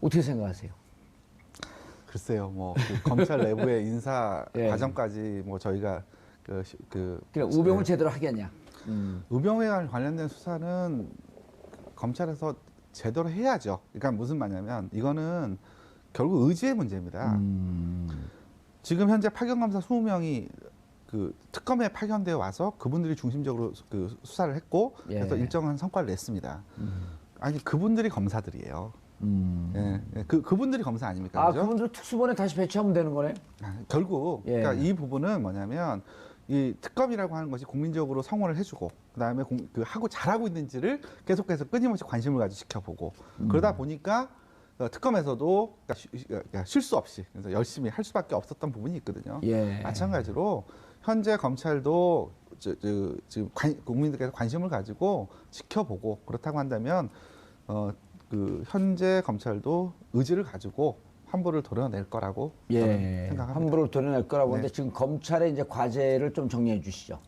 Speaker 1: 어떻게 생각하세요?
Speaker 2: 글쎄요, 뭐 검찰 내부의 인사
Speaker 1: 예.
Speaker 2: 과정까지 뭐 저희가
Speaker 1: 그러니까 우병우를 제대로 하겠냐?
Speaker 2: 우병우에 관련된 수사는 검찰에서 제대로 해야죠. 그러니까 무슨 말이냐면 이거는 결국 의지의 문제입니다. 지금 현재 파견검사 20명이 그 특검에 파견되어 와서 그분들이 중심적으로 그 수사를 했고 그래서
Speaker 1: 예.
Speaker 2: 일정한 성과를 냈습니다. 아니 그분들이 검사들이에요. 예, 그분들이 검사 아닙니까? 그죠?
Speaker 1: 그분들 특수본에 다시 배치하면 되는 거네?
Speaker 2: 결국
Speaker 1: 예.
Speaker 2: 그러니까 이 부분은 뭐냐면 이 특검이라고 하는 것이 국민적으로 성원을 해주고 그다음에 하고 잘하고 있는지를 계속해서 끊임없이 관심을 가지고 지켜보고 그러다 보니까 특검에서도 그러니까 실수 없이 그래서 열심히 할 수밖에 없었던 부분이 있거든요.
Speaker 1: 예.
Speaker 2: 마찬가지로 현재 검찰도 지금 국민들께서 관심을 가지고 지켜보고 그렇다고 한다면 그 현재 검찰도 의지를 가지고 환부를 도려낼 거라고
Speaker 1: 예,
Speaker 2: 저는 생각합니다.
Speaker 1: 환부를 도려낼 거라고
Speaker 2: 네.
Speaker 1: 하는데 지금 검찰의 이제 과제를 좀 정리해 주시죠.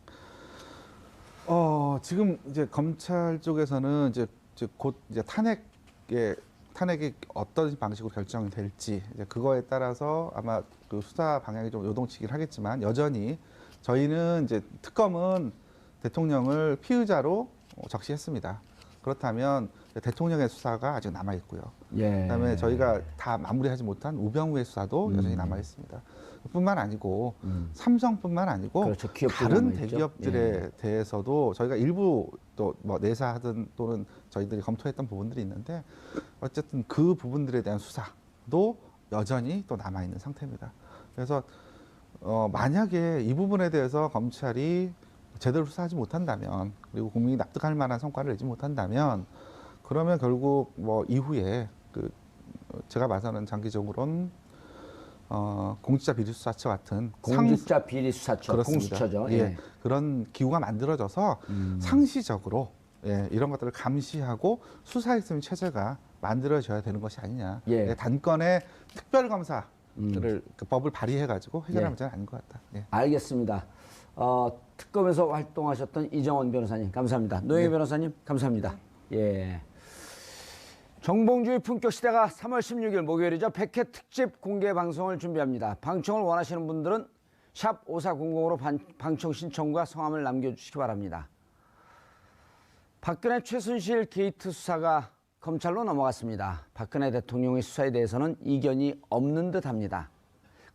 Speaker 2: 지금 이제 검찰 쪽에서는 이제 곧 이제 탄핵이 어떤 방식으로 결정이 될지 이제 그거에 따라서 아마 그 수사 방향이 좀 요동치긴 하겠지만 여전히 저희는 이제 특검은 대통령을 피의자로 적시했습니다. 그렇다면 대통령의 수사가 아직 남아 있고요.
Speaker 1: 예.
Speaker 2: 그다음에 저희가 다 마무리하지 못한 우병우의 수사도 여전히 남아 있습니다. 뿐만 아니고 삼성뿐만 아니고
Speaker 1: 그렇죠. 기업도
Speaker 2: 다른
Speaker 1: 남아있죠.
Speaker 2: 대기업들에 대해서도 저희가 일부 또 뭐 내사하든 또는 저희들이 검토했던 부분들이 있는데 어쨌든 그 부분들에 대한 수사도 여전히 또 남아 있는 상태입니다. 그래서 만약에 이 부분에 대해서 검찰이 제대로 수사하지 못한다면 그리고 국민이 납득할 만한 성과를 내지 못한다면 그러면 결국 뭐 이후에 제가 봐서는 장기적으로는 공직자 비리 수사처 같은
Speaker 1: 공직자 비리 수사처,
Speaker 2: 그렇습니다.
Speaker 1: 공수처죠.
Speaker 2: 예,
Speaker 1: 예.
Speaker 2: 그런 기구가 만들어져서 상시적으로 이런 것들을 감시하고 수사했으면 체제가 만들어져야 되는 것이 아니냐.
Speaker 1: 예.
Speaker 2: 단건의 특별검사를 그 법을 발의해가지고 해결할
Speaker 1: 예.
Speaker 2: 문제는 아닌 것 같다. 예.
Speaker 1: 알겠습니다. 특검에서 활동하셨던 이정원 변호사님 감사합니다. 노영희 변호사님 감사합니다. 예. 정봉주의 품격 시대가 3월 16일 목요일이죠. 100회 특집 공개 방송을 준비합니다. 방청을 원하시는 분들은 샵 5400으로 방청 신청과 성함을 남겨주시기 바랍니다. 박근혜 최순실 게이트 수사가 검찰로 넘어갔습니다. 박근혜 대통령의 수사에 대해서는 이견이 없는 듯합니다.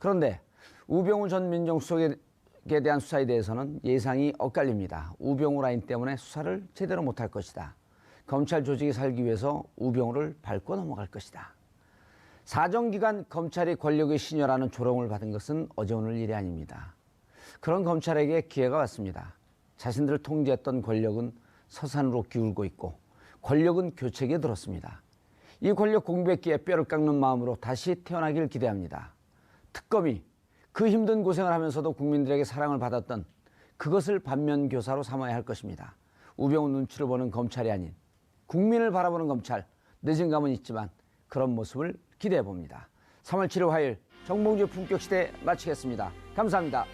Speaker 1: 그런데 우병우 전 민정수석에 대한 수사에 대해서는 예상이 엇갈립니다. 우병우 라인 때문에 수사를 제대로 못할 것이다. 검찰 조직이 살기 위해서 우병우를 밟고 넘어갈 것이다. 사정기간 검찰이 권력의 신여라는 조롱을 받은 것은 어제 오늘 일이 아닙니다. 그런 검찰에게 기회가 왔습니다. 자신들을 통제했던 권력은 서산으로 기울고 있고 권력은 교체기에 들었습니다. 이 권력 공백기에 뼈를 깎는 마음으로 다시 태어나길 기대합니다. 특검이 그 힘든 고생을 하면서도 국민들에게 사랑을 받았던 그것을 반면교사로 삼아야 할 것입니다. 우병우 눈치를 보는 검찰이 아닌 국민을 바라보는 검찰, 늦은 감은 있지만 그런 모습을 기대해 봅니다. 3월 7일 화요일 정봉주 품격시대 마치겠습니다. 감사합니다.